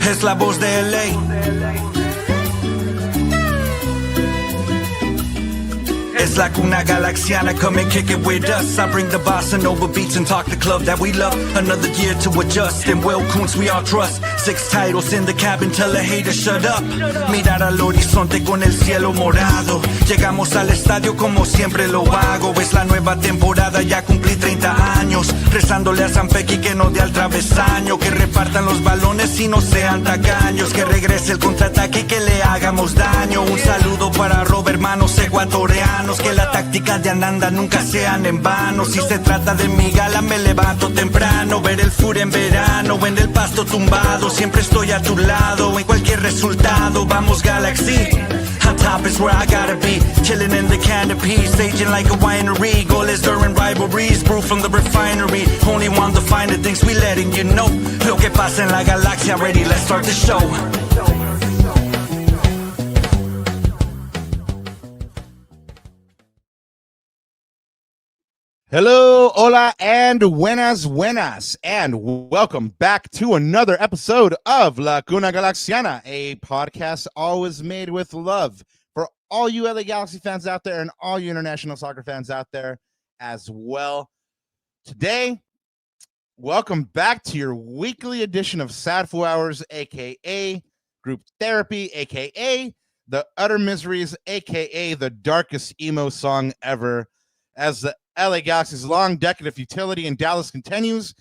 es la voz de LA. It's like una galaxiana, come and kick it with us. I bring the bossa nova beats and talk the club that we love. Another year to adjust, and Will Kuntz we all trust. 6 titles in the cabin, tell a hater shut up. Mirar al horizonte con el cielo morado. Llegamos al estadio como siempre lo hago. Es la nueva temporada, ya cumplí 30 años. Rezándole a San Pequi que no dé al travesaño. Que repartan los balones y no sean tacaños. Que regrese el contraataque y que le hagamos daño. Un saludo para Robert, hermanos ecuatorianos. Que la táctica de Ananda nunca sean en vano. Si se trata de mi gala me levanto temprano. Ver el fur en verano, en el pasto tumbado. Siempre estoy a tu lado, en cualquier resultado. Vamos Galaxy, on top is where I gotta be. Chilling in the canopy, staging like a winery. Goals during rivalries, brew from the refinery. Only want the finer things, we letting you know. Lo que pasa en la galaxia, ready, let's start the show. Hello, hola, and buenas, and welcome back to another episode of La Cuna Galaxiana, a podcast always made with love for all you LA Galaxy fans out there and all you international soccer fans out there as well. Today, welcome back to your weekly edition of Sad 4 Hours, aka Group Therapy, aka The Utter Miseries, aka the darkest emo song ever, as the LA Galaxy's long decade of futility in Dallas continues,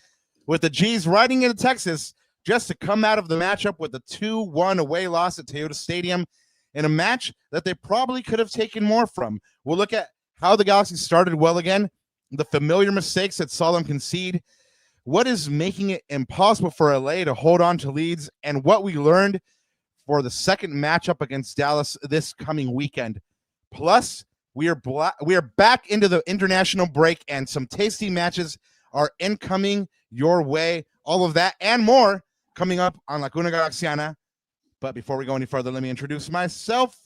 with the G's riding into Texas just to come out of the matchup with a 2-1 away loss at Toyota Stadium in a match that they probably could have taken more from. We'll look at how the Galaxy started well again, the familiar mistakes that saw them concede, what is making it impossible for LA to hold on to leads, and what we learned for the second matchup against Dallas this coming weekend. Plus, we are back into the international break, and some tasty matches are incoming your way. All of that and more coming up on La Cuna Galaxiana. But before we go any further, let me introduce myself.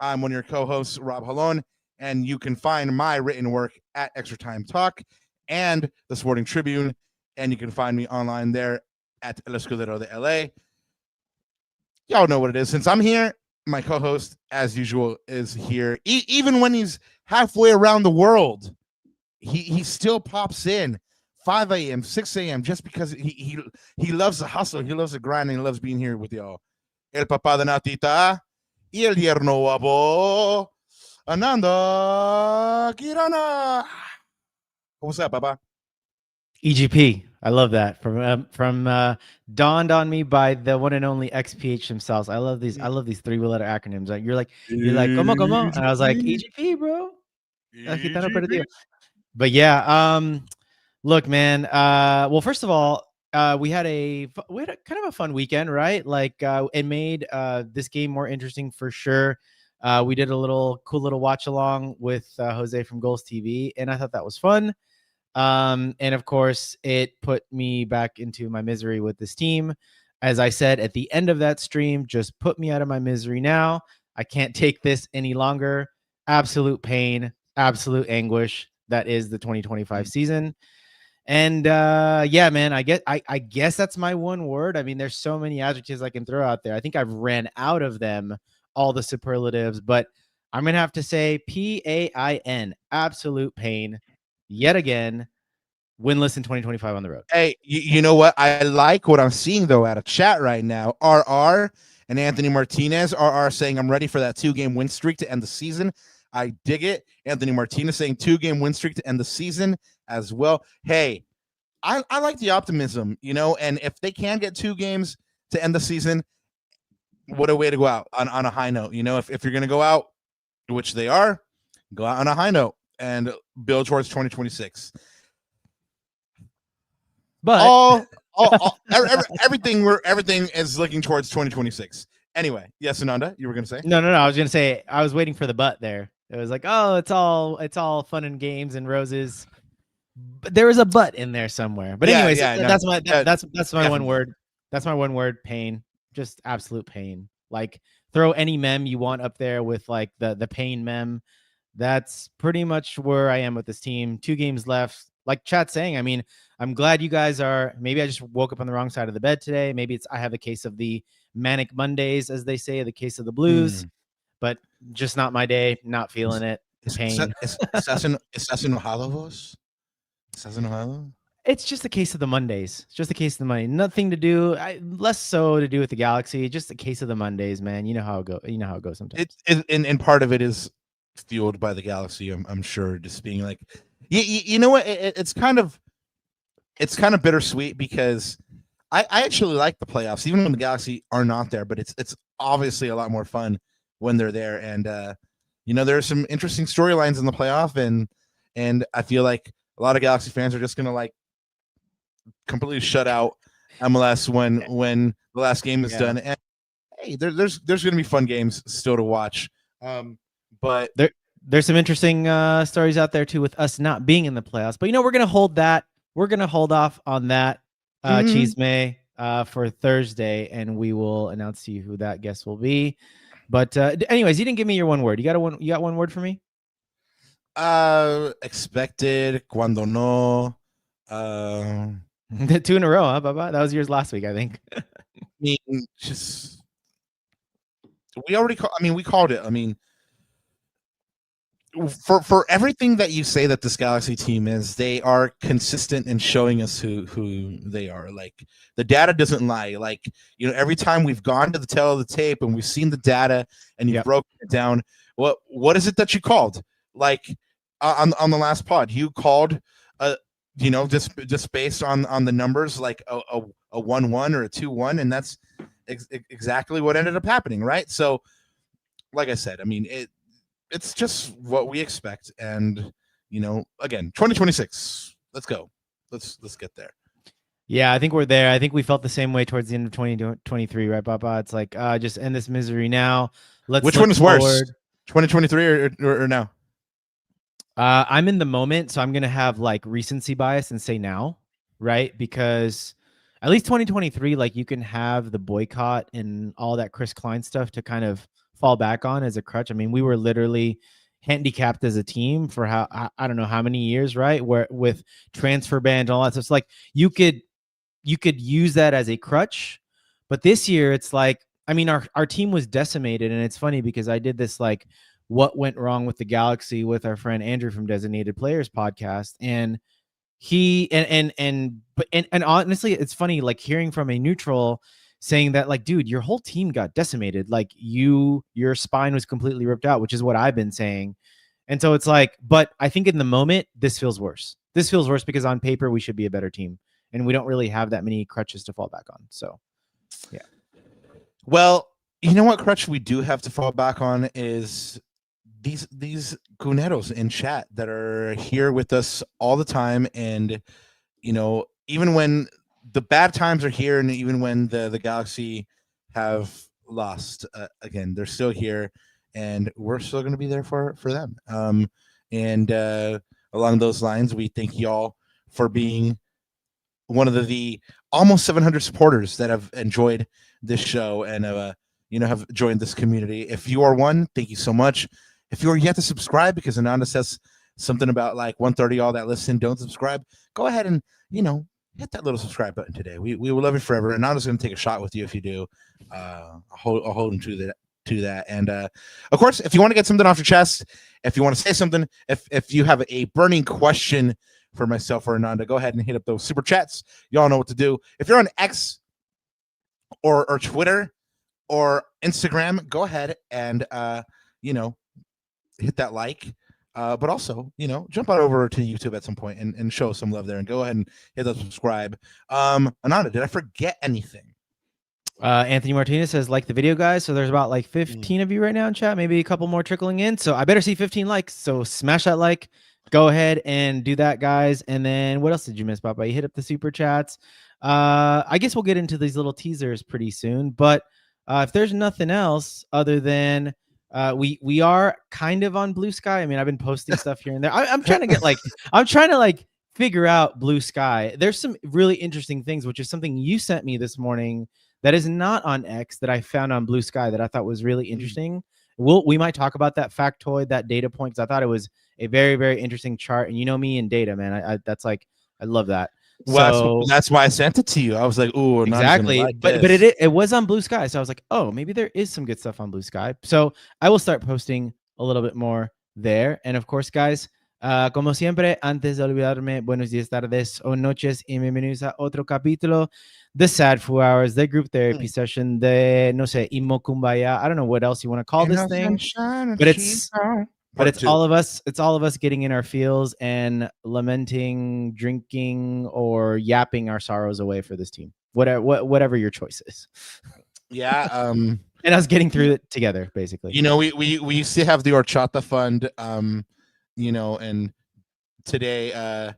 I'm one of your co-hosts, Rob Halon, and you can find my written work at Extra Time Talk and the Sporting Tribune, and you can find me online there at El Escudero de LA. Y'all know what it is. Since I'm here, my co-host, as usual, is here. Even when he's halfway around the world, he still pops in 5 a.m., 6 a.m. just because he loves the hustle, he loves the grind, and he loves being here with y'all. El papá de Natita y el yerno guapo, Ananda Kirana. What's up, Papa? EGP. I love that from dawned on me by the one and only XPH themselves. I love these 3-letter acronyms. You're like, come on, and I was like, EGP, bro. But yeah, look, man. Well, first of all, we had a kind of a fun weekend, right? Like, it made this game more interesting for sure. We did a cool little watch along with Jose from Goals TV, and I thought that was fun. And of course, it put me back into my misery with this team. As I said at the end of that stream, just put me out of my misery now. I can't take this any longer. Absolute pain, absolute anguish. That is the 2025 season. And yeah, man, I guess that's my one word. I mean, there's so many adjectives I can throw out there. I think I've ran out of them, all the superlatives, but I'm going to have to say PAIN, absolute pain. Yet again, winless in 2025 on the road. Hey, you know what? I like what I'm seeing, though, out of chat right now. RR and Anthony Martinez. RR saying, I'm ready for that 2-game win streak to end the season. I dig it. Anthony Martinez saying 2-game win streak to end the season as well. Hey, I like the optimism, you know, and if they can get 2 games to end the season, what a way to go out on a high note. You know, if you're going to go out, which they are, go out on a high note and build towards 2026. But everything is looking towards 2026. Anyway, yes, Ananda, you were going to say? No. I was going to say I was waiting for the but there. It was like, oh, it's all fun and games and roses, but there was a but in there somewhere. But anyways, that's my one word. That's my one word. Pain, just absolute pain. Like, throw any meme you want up there with like the pain meme. That's pretty much where I am with this team. 2 games left. like Chat's saying, I mean, I'm glad you guys are. Maybe I just woke up on the wrong side of the bed today. Maybe I have a case of the manic Mondays, as they say, the case of the blues, but just not my day. Not feeling it. Pain. ¿Estás enojado vos? ¿Estás enojado? It's just a case of the Mondays. It's just a case of the Monday. Nothing to do. Less so to do with the Galaxy. Just a case of the Mondays, man. You know how it goes. You know how it goes sometimes. And part of it is fueled by the Galaxy. I'm sure, just being like, you know what? It's kind of bittersweet, because I actually like the playoffs, even when the Galaxy are not there. But it's obviously a lot more fun when they're there. And there are some interesting storylines in the playoff, and I feel like a lot of Galaxy fans are just gonna like completely shut out MLS when the last game is done. And hey, there's gonna be fun games still to watch. But there's some interesting stories out there too with us not being in the playoffs. But we're gonna hold that. We're gonna hold off on that Chisme for Thursday, and we will announce to you who that guest will be. But anyways, you didn't give me your one word. You got one word for me? Expected, cuando no. 2 in a row, huh, Baba? That was yours last week, I think. I mean, just we already we called it. I mean, for everything that you say that this Galaxy team is, they are consistent in showing us who they are. Like, the data doesn't lie. Like, every time we've gone to the tail of the tape and we've seen the data and you've broken it down, what is it that you called? Like, on the last pod, you called just based on the numbers, like a 1-1 or a 2-1, and that's exactly what ended up happening, right? So, like I said, I mean, it's just what we expect, and again, 2026. Let's go. Let's get there. Yeah, I think we're there. I think we felt the same way towards the end of 2023, right, Papa? It's like, just end this misery now. Which one is worse, 2023 or now? I'm in the moment, so I'm gonna have like recency bias and say now, right? Because at least 2023, like, you can have the boycott and all that Chris Klein stuff to kind of fall back on as a crutch. I mean, we were literally handicapped as a team for I don't know how many years, right? Where with transfer ban and all that stuff. So, like, you could use that as a crutch, but this year it's like, I mean, our team was decimated, and it's funny because I did this like what went wrong with the Galaxy with our friend Andrew from Designated Players podcast, and he and honestly, it's funny, like, hearing from a neutral saying that, like, dude, your whole team got decimated, like, your spine was completely ripped out, which is what I've been saying. And so it's like, but I think in the moment this feels worse. This feels worse because on paper we should be a better team, and we don't really have that many crutches to fall back on. So yeah. Well, you know what crutch we do have to fall back on is these cuneros in chat that are here with us all the time. And even when the bad times are here, and even when the Galaxy have lost, again, they're still here, and we're still going to be there for them. And along those lines, we thank y'all for being one of the almost 700 supporters that have enjoyed this show and have joined this community. If you are one, thank you so much. If you are yet to subscribe, because Ananda says something about like 130 all that listen don't subscribe, go ahead and hit that little subscribe button today. We will love you forever. Ananda's going to take a shot with you if you do. I'll hold him to that. And of course, if you want to get something off your chest, if you want to say something, if you have a burning question for myself or Ananda, go ahead and hit up those super chats. Y'all know what to do. If you're on X or Twitter or Instagram, go ahead and hit that like, but also jump on over to YouTube at some point and show some love there, and go ahead and hit that subscribe. Ananda, did I forget anything? Anthony Martinez says, like the video, guys. So there's about like 15 of you right now in chat, maybe a couple more trickling in. So I better see 15 likes. So smash that like. Go ahead and do that, guys. And then what else did you miss, Papa? You hit up the super chats. I guess we'll get into these little teasers pretty soon. But if there's nothing else other than we are kind of on Blue Sky. I mean, I've been posting stuff here and there. I'm trying to get I'm trying to figure out Blue Sky. There's some really interesting things, which is something you sent me this morning that is not on X that I found on Blue Sky that I thought was really interesting. We might talk about that factoid, that data point, because I thought it was a very, very interesting chart. And you know me and data, man. I love that. Well, So that's why I sent it to you. I was like, "Ooh, exactly, like but it was on Blue Sky, so I was like, oh, maybe there is some good stuff on Blue Sky. So I will start posting a little bit more there. And of course, guys, como siempre, antes de olvidarme, buenos días, tardes o noches y bienvenidos a otro capítulo, the Sad Foo Hours, the group therapy session, the no sé, Imo Kumbaya. I don't know what else you want to call this thing, but it's all of us. It's all of us getting in our feels and lamenting, drinking, or yapping our sorrows away for this team. Whatever your choice is. Yeah. And us getting through it together, basically. You know, we used to have the Horchata Fund. You know, and today,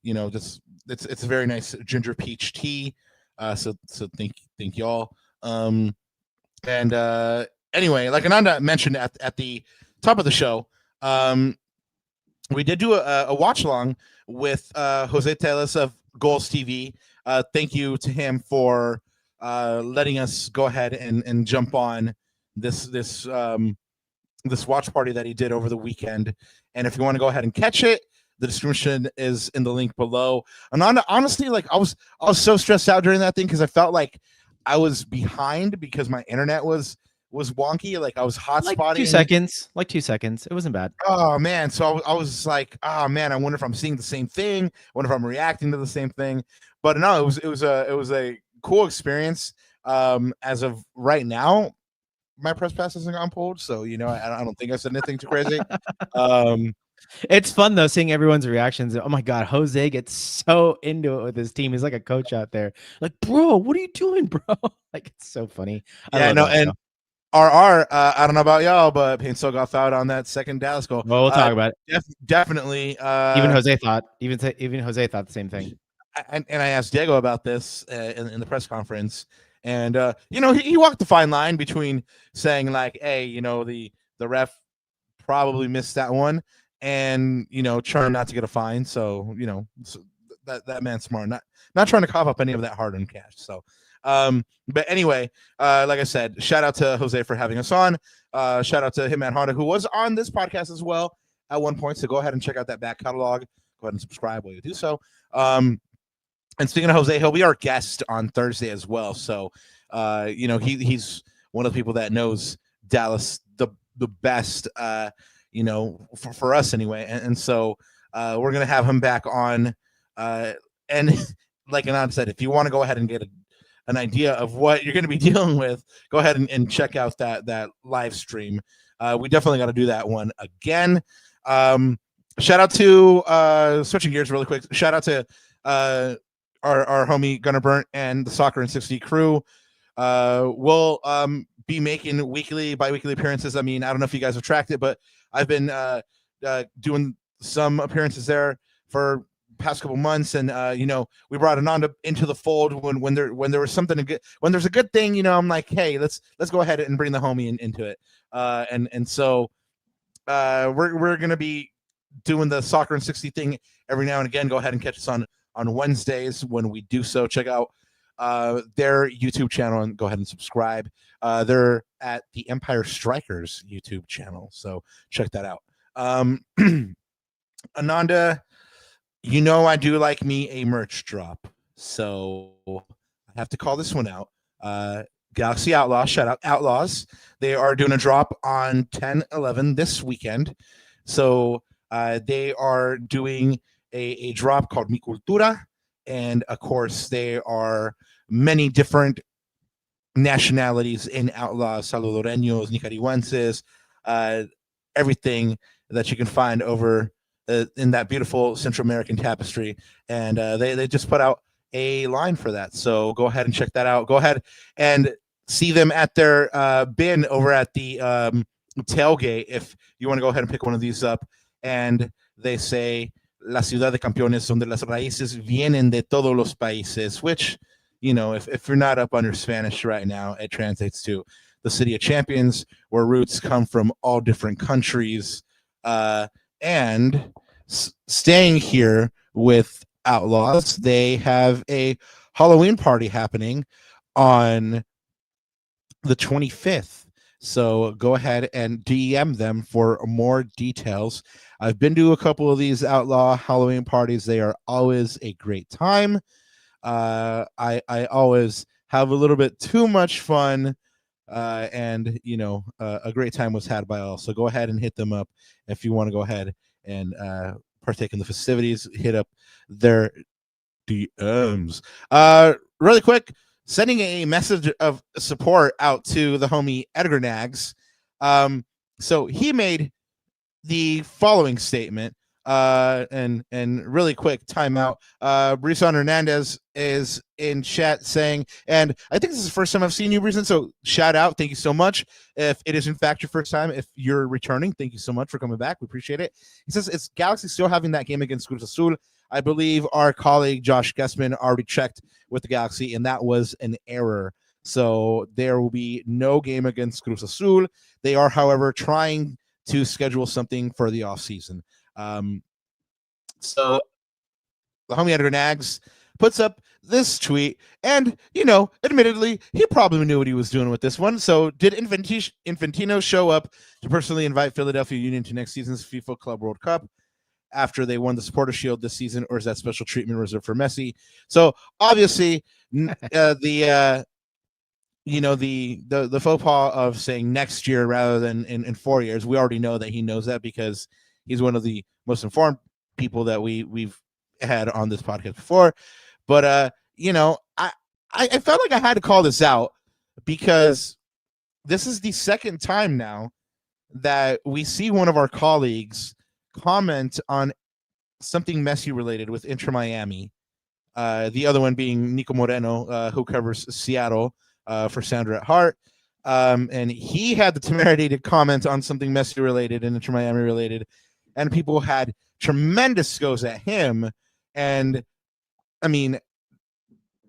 you know, just it's a very nice ginger peach tea. So thank y'all. And anyway, like Ananda mentioned at the top of the show, we did do a watch along with Jose Teles of Goals TV. Thank you to him for letting us go ahead and jump on this watch party that he did over the weekend. And if you want to go ahead and catch it, the description is in the link below. And honestly, like I was so stressed out during that thing because I felt like I was behind because my internet was wonky. Like I was hotspotting. Like 2 seconds. It wasn't bad. Oh man. So I was like, oh man, I wonder if I'm seeing the same thing. I wonder if I'm reacting to the same thing. But no, it was a cool experience. As of right now, my press pass hasn't gone pulled, so you know I don't think I said anything too crazy. It's fun though seeing everyone's reactions. Oh my god, Jose gets so into it with his team. He's like a coach out there. Like, bro, what are you doing, bro? Like, it's so funny. Yeah, no, and RR, I don't know about y'all, but Painso got fouled on that second Dallas goal. Well, we'll talk about it. Definitely. Even Jose thought the same thing. And I asked Diego about this in the press conference. And, you know, he walked the fine line between saying like, hey, you know, the ref probably missed that one and, you know, trying not to get a fine. So, you know, that man's smart, not trying to cough up any of that hard-earned cash. So, but anyway, like I said, shout out to Jose for having us on. Shout out to him and Honda, who was on this podcast as well at one point. So go ahead and check out that back catalog. Go ahead and subscribe while you do so. And speaking of Jose, he'll be our guest on Thursday as well. So, you know, he's one of the people that knows Dallas the best, you know, for us anyway. And so we're going to have him back on. And like Anand said, if you want to go ahead and get an idea of what you're going to be dealing with, go ahead and check out that live stream. We definitely got to do that one again. Shout out to switching gears really quick. Shout out to our homie Gunnar Burnt and the Soccer and 60 crew. We'll be making bi-weekly appearances. I mean, I don't know if you guys have tracked it, but I've been doing some appearances there for past couple months, and you know, we brought Ananda into the fold when there was something good, when there's a good thing, you know, I'm like, hey, let's go ahead and bring the homie into it. And so we're gonna be doing the Soccer and 60 thing every now and again. Go ahead and catch us on Wednesdays when we do so. Check out their YouTube channel and go ahead and subscribe. They're at the Empire Strikers YouTube channel, so check that out. Ananda, you know I do like me a merch drop, so I have to call this one out. Galaxy Outlaws, shout out Outlaws. They are doing a drop on 10/11 this weekend. So they are doing a drop called Mi Cultura. And of course, there are many different nationalities in Outlaws, Salvadoreños, Nicaraguenses, everything that you can find over in that beautiful Central American tapestry. And they just put out a line for that. So go ahead and check that out. Go ahead and see them at their bin over at the tailgate if you want to go ahead and pick one of these up. And they say, La ciudad de campeones donde las raíces vienen de todos los países, which, you know, if you're not up on your Spanish right now, it translates to the city of champions, where roots come from all different countries. And staying here with Outlaws, they have a Halloween party happening on the 25th. So go ahead and DM them for more details. I've been to a couple of these outlaw Halloween parties. They are always a great time. I always have a little bit too much fun, and a great time was had by all. So go ahead and hit them up if you want to go ahead and partake in the festivities. Hit up their DMs. Really quick, sending a message of support out to the homie Edgar Nags. So he made the following statement. And really quick timeout. Brison Hernandez is in chat saying, and I think this is the first time I've seen you, Brison. So shout out, thank you so much. If it is in fact your first time, if you're returning, thank you so much for coming back. We appreciate it. He says, "Is Galaxy still having that game against Cruz Azul? I believe our colleague Josh Guessman already checked with the Galaxy, and that was an error. So there will be no game against Cruz Azul. They are, however, trying to schedule something for the off season." So the homie Edgar Nags puts up this tweet, and admittedly, he probably knew what he was doing with this one. So did Infantino show up to personally invite Philadelphia Union to next season's FIFA Club World Cup after they won the Supporter Shield this season, or is that special treatment reserved for Messi? So obviously, the faux pas of saying next year rather than in 4 years, we already know that he knows that because he's one of the most informed people that we've had on this podcast before. But I felt like I had to call this out because this is the second time now that we see one of our colleagues comment on something Messi related with Inter Miami. The other one being Nico Moreno, who covers Seattle for Sounder at Heart. And he had the temerity to comment on something Messi related and Inter Miami related, and people had tremendous goes at him. And I mean,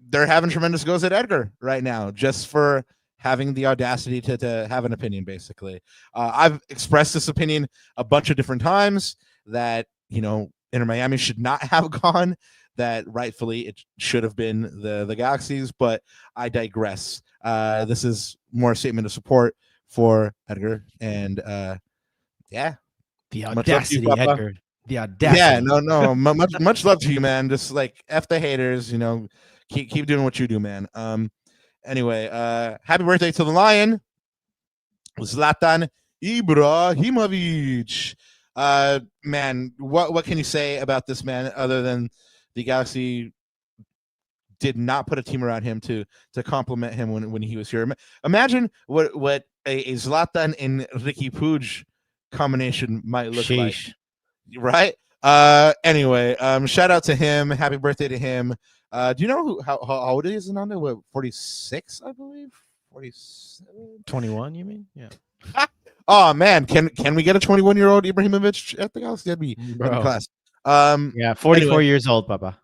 they're having tremendous goes at Edgar right now just for having the audacity to have an opinion, basically. I've expressed this opinion a bunch of different times that, Inter Miami should not have gone, that rightfully it should have been the Galaxies, but I digress. This is more a statement of support for Edgar, and yeah. The audacity, you, Edgar. The audacity. Yeah, no, much love to you, man. Just like F the haters, keep doing what you do, man. Anyway, happy birthday to the Lion, Zlatan Ibrahimovic. Man, what can you say about this man other than the Galaxy did not put a team around him to compliment him when he was here? Imagine what a Zlatan and Ricky Puig combination might look like, right? Anyway, shout out to him. Happy birthday to him. Do you know how old he is, Ananda? What, 46, I believe? 47? 21, you mean? Yeah. Oh man, can we get a 21-year-old Ibrahimovic at the Galaxy? That'd be class. Yeah, 44 years old, Papa.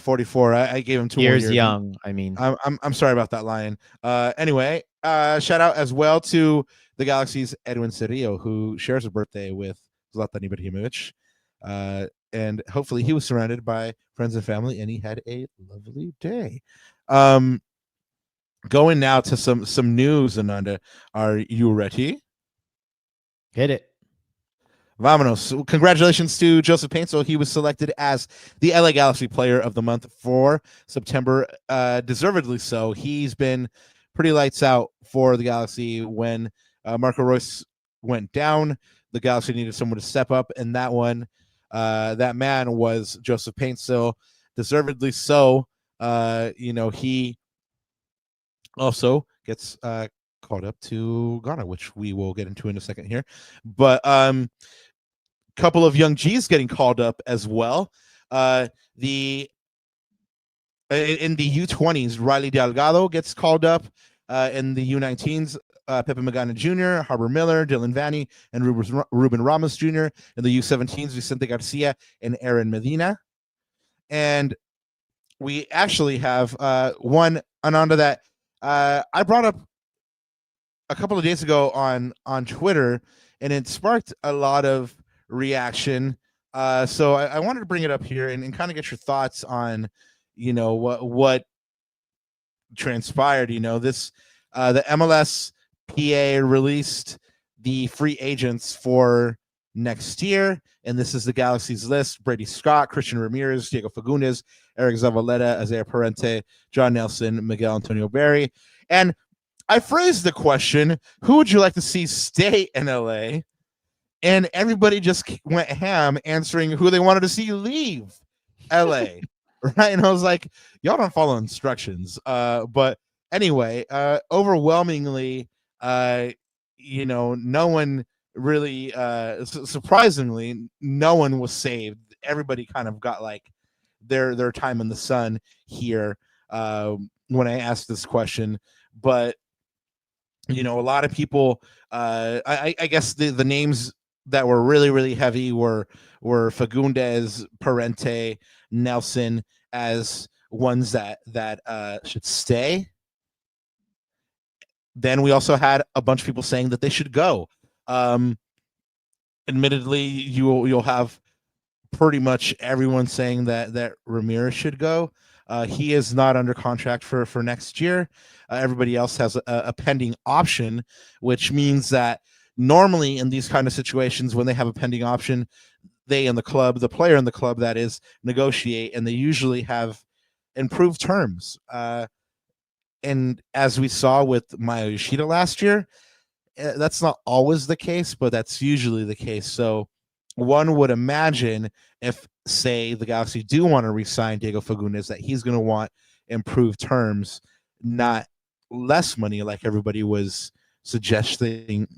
44. I gave him 2 years years young. I mean, I'm sorry about that, Lion. Anyway, shout out as well to the Galaxy's Edwin Cerrillo, who shares a birthday with Zlatan Ibrahimovic. And hopefully he was surrounded by friends and family, and he had a lovely day. Going now to some news, Ananda. Are you ready? Hit it. Vámonos. Congratulations to Joseph Paintsel. He was selected as the LA Galaxy Player of the Month for September. Deservedly so. He's been pretty lights out for the Galaxy. When Marco Reus went down, the Galaxy needed someone to step up, and that man was Joseph Paintsel. Deservedly so. He also gets called up to Ghana, which we will get into in a second here. But couple of young G's getting called up as well. In the U20s, Riley Delgado gets called up. In the U19s, Pepe Magana Jr., Harbor Miller, Dylan Vanney, and Ruben Ramos Jr. In the U17s, Vicente Garcia and Aaron Medina. And we actually have one, Ananda, that I brought up a couple of days ago on Twitter, and it sparked a lot of reaction. So I wanted to bring it up here and kind of get your thoughts on, what transpired. This the MLS PA released the free agents for next year, and this is the Galaxy's list: Brady Scott, Christian Ramirez, Diego Fagundes, Eric Zavaleta, Isaiah Parente, John Nelson, Miguel Antonio Berry. And I phrased the question, who would you like to see stay in LA? And everybody just went ham answering who they wanted to see leave LA. Right? And I was like, y'all don't follow instructions. But anyway, overwhelmingly, no one really, surprisingly, no one was saved. Everybody kind of got like their time in the sun here when I asked this question. But a lot of people, I guess the names that were really, really heavy were Fagundes, Parente, Nelson as ones that should stay. Then we also had a bunch of people saying that they should go. Admittedly, you'll have pretty much everyone saying that Ramirez should go. He is not under contract for next year. Everybody else has a pending option, which means that normally in these kind of situations, when they have a pending option, they and the club, the player in the club that is, negotiate, and they usually have improved terms. And as we saw with Maya Yoshida last year, that's not always the case, but that's usually the case. So one would imagine if, say, the Galaxy do want to re-sign Diego Fagundes, that he's going to want improved terms, not less money like everybody was suggesting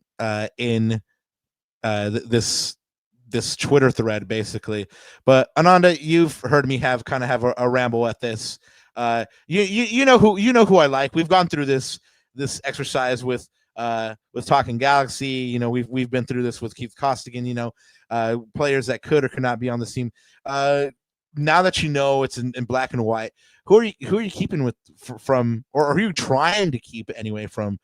in this Twitter thread, basically. But Ananda, you've heard me have a ramble at this. You know who I like. We've gone through this exercise with Talking Galaxy. We've been through this with Keith Costigan. Players that could or could not be on the team. Now that it's in black and white, who are you keeping with from, or are you trying to keep anyway from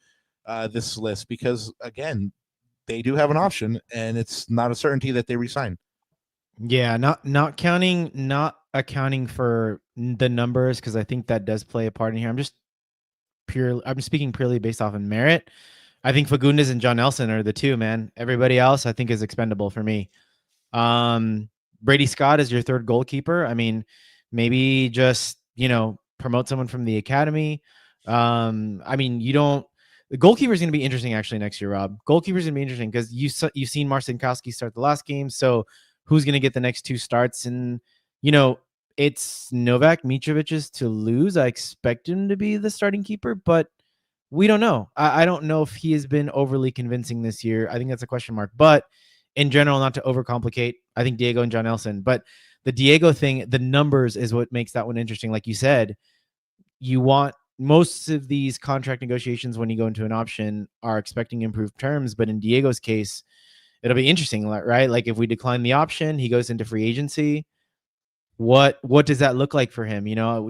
this list? Because again, they do have an option, and it's not a certainty that they resign. Yeah, not accounting for the numbers, because I think that does play a part in here. I'm speaking purely based off of merit. I think Fagundes and John Nelson are the two, man. Everybody else I think is expendable for me. Brady Scott is your third goalkeeper. I mean, maybe just, promote someone from the academy. The goalkeeper is going to be interesting actually next year, Rob. Goalkeeper is going to be interesting because you've seen Marcinkowski start the last game. So who's going to get the next two starts? And, it's Novak Mitrovic's to lose. I expect him to be the starting keeper, but we don't know. I don't know if he has been overly convincing this year. I think that's a question mark. But in general, not to overcomplicate, I think Diego and John Nelson. But the Diego thing, the numbers is what makes that one interesting. Like you said, you want most of these contract negotiations when you go into an option are expecting improved terms. But in Diego's case, it'll be interesting, right? Like if we decline the option, he goes into free agency. What does that look like for him?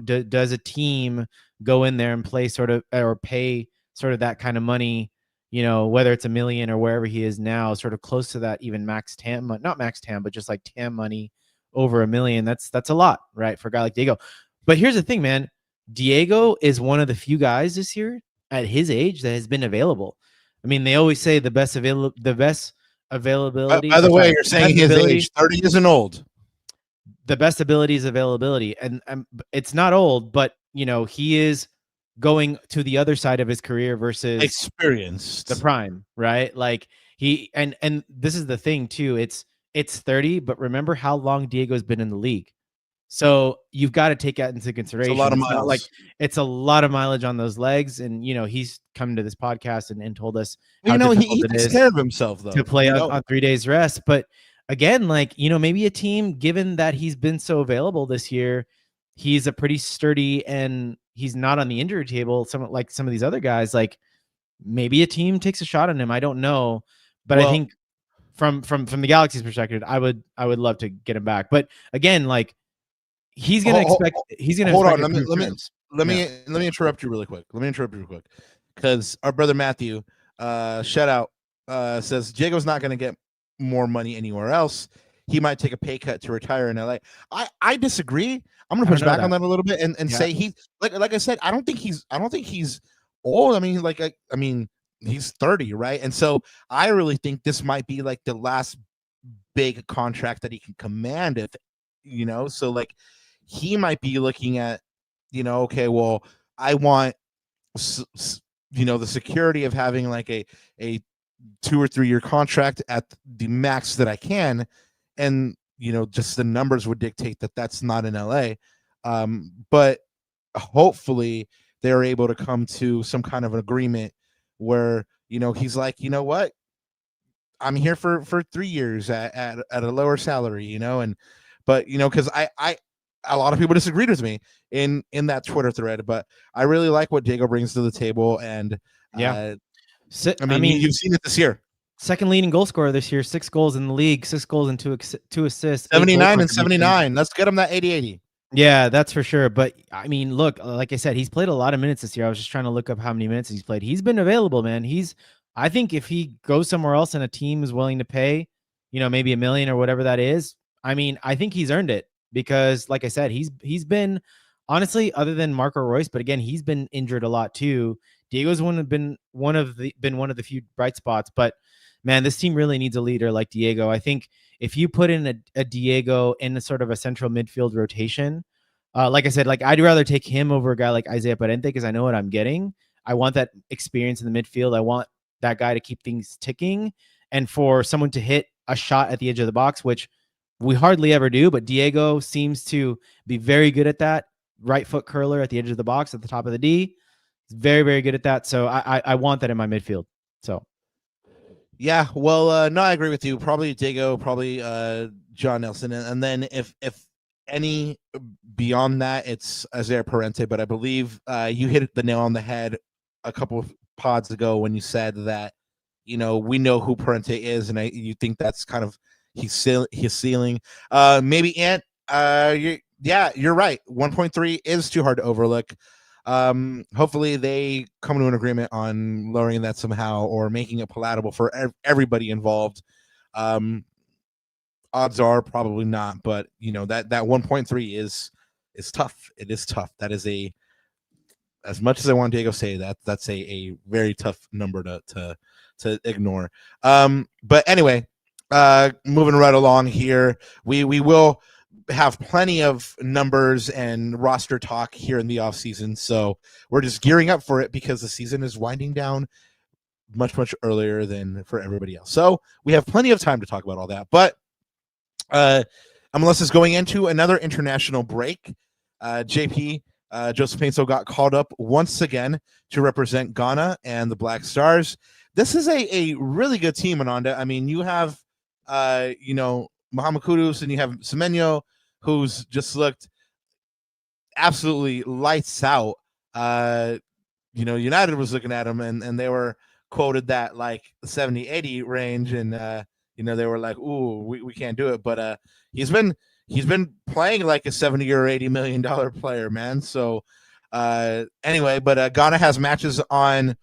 Does a team go in there and play sort of, or pay sort of that kind of money, whether it's $1 million or wherever he is now, sort of close to that, even max TAM, not max TAM, but just like TAM money over $1 million. That's a lot, right? For a guy like Diego. But here's the thing, man. Diego is one of the few guys this year at his age that has been available. I mean, they always say the best availability. By the way, you're saying his age, 30 isn't old. The best ability is availability, and it's not old, but he is going to the other side of his career versus experienced, the prime, right? Like he and this is the thing too. It's 30, but remember how long Diego's been in the league. So you've got to take that into consideration. It's a lot of miles. It's a lot of mileage on those legs, and he's come to this podcast and told us he takes care of himself though to play on 3 days rest, but. Again, maybe a team, given that he's been so available this year, he's a pretty sturdy and he's not on the injury table. Some of these other guys, maybe a team takes a shot on him. I don't know, but I think from the Galaxy's perspective, I would love to get him back. But again, he's going to expect. He's going to hold on. Let me interrupt you really quick. Because our brother Matthew, shout out, says Diego's not going to get more money anywhere else. He might take a pay cut to retire in LA. I disagree. I'm gonna push back on that a little bit and say he like I said, I don't think he's old. I mean, he's 30, right? And so I really think this might be like the last big contract that he can command, if so like he might be looking at, okay, well, I want the security of having like a 2 or 3 year contract at the max that I can, and just the numbers would dictate that that's not in LA, but hopefully they're able to come to some kind of an agreement where he's like, what, I'm here for 3 years at a lower salary, but because I a lot of people disagreed with me in that Twitter thread, but I really like what Diego brings to the table, and Yeah. I mean, you've seen it this year. Second leading goal scorer this year, 6 goals in the league, 6 goals and 2 assists. 79 and 79. Let's get him that 80-80. Yeah, that's for sure. But I mean, look, like I said, he's played a lot of minutes this year. I was just trying to look up how many minutes he's played. He's been available, man. I think if he goes somewhere else and a team is willing to pay, maybe $1 million or whatever that is, I mean, I think he's earned it, because like I said, he's been, honestly, other than Marco Royce, but again, he's been injured a lot too. Diego's been one of the few bright spots, but man, this team really needs a leader like Diego. I think if you put in a Diego in a sort of a central midfield rotation, like I said, like I'd rather take him over a guy like Isaiah Parente, because I know what I'm getting. I want that experience in the midfield. I want that guy to keep things ticking, and for someone to hit a shot at the edge of the box, which we hardly ever do, but Diego seems to be very good at that. Right foot curler at the edge of the box at the top of the D. He's very, very good at that. So I want that in my midfield. So. Yeah, well, no, I agree with you. Probably Diego, probably John Nelson, and then if any beyond that, it's Isaiah Parente. But I believe you hit the nail on the head a couple of pods ago when you said that we know who Parente is, and you think that's kind of his ceiling. Maybe Ant, you're right. 1.3 is too hard to overlook. Hopefully they come to an agreement on lowering that somehow, or making it palatable for everybody involved. Odds are probably not, but that 1.3 is tough. It is tough. That is as much as I want Diego to say that's a very tough number to ignore. But anyway, moving right along here, we will have plenty of numbers and roster talk here in the off season, so we're just gearing up for it because the season is winding down much earlier than for everybody else. So we have plenty of time to talk about all that. But MLS is going into another international break. JP Joseph Painso got called up once again to represent Ghana and the Black Stars. This is a really good team, Ananda. I mean, you have Mohamed Kudus, and you have Semenyo, who's just looked absolutely lights out. United was looking at him, and they were quoted that like 70-80 range, and they were like, ooh, we can't do it. But he's been playing like a 70 or $80 million player, man. So anyway, but Ghana has matches on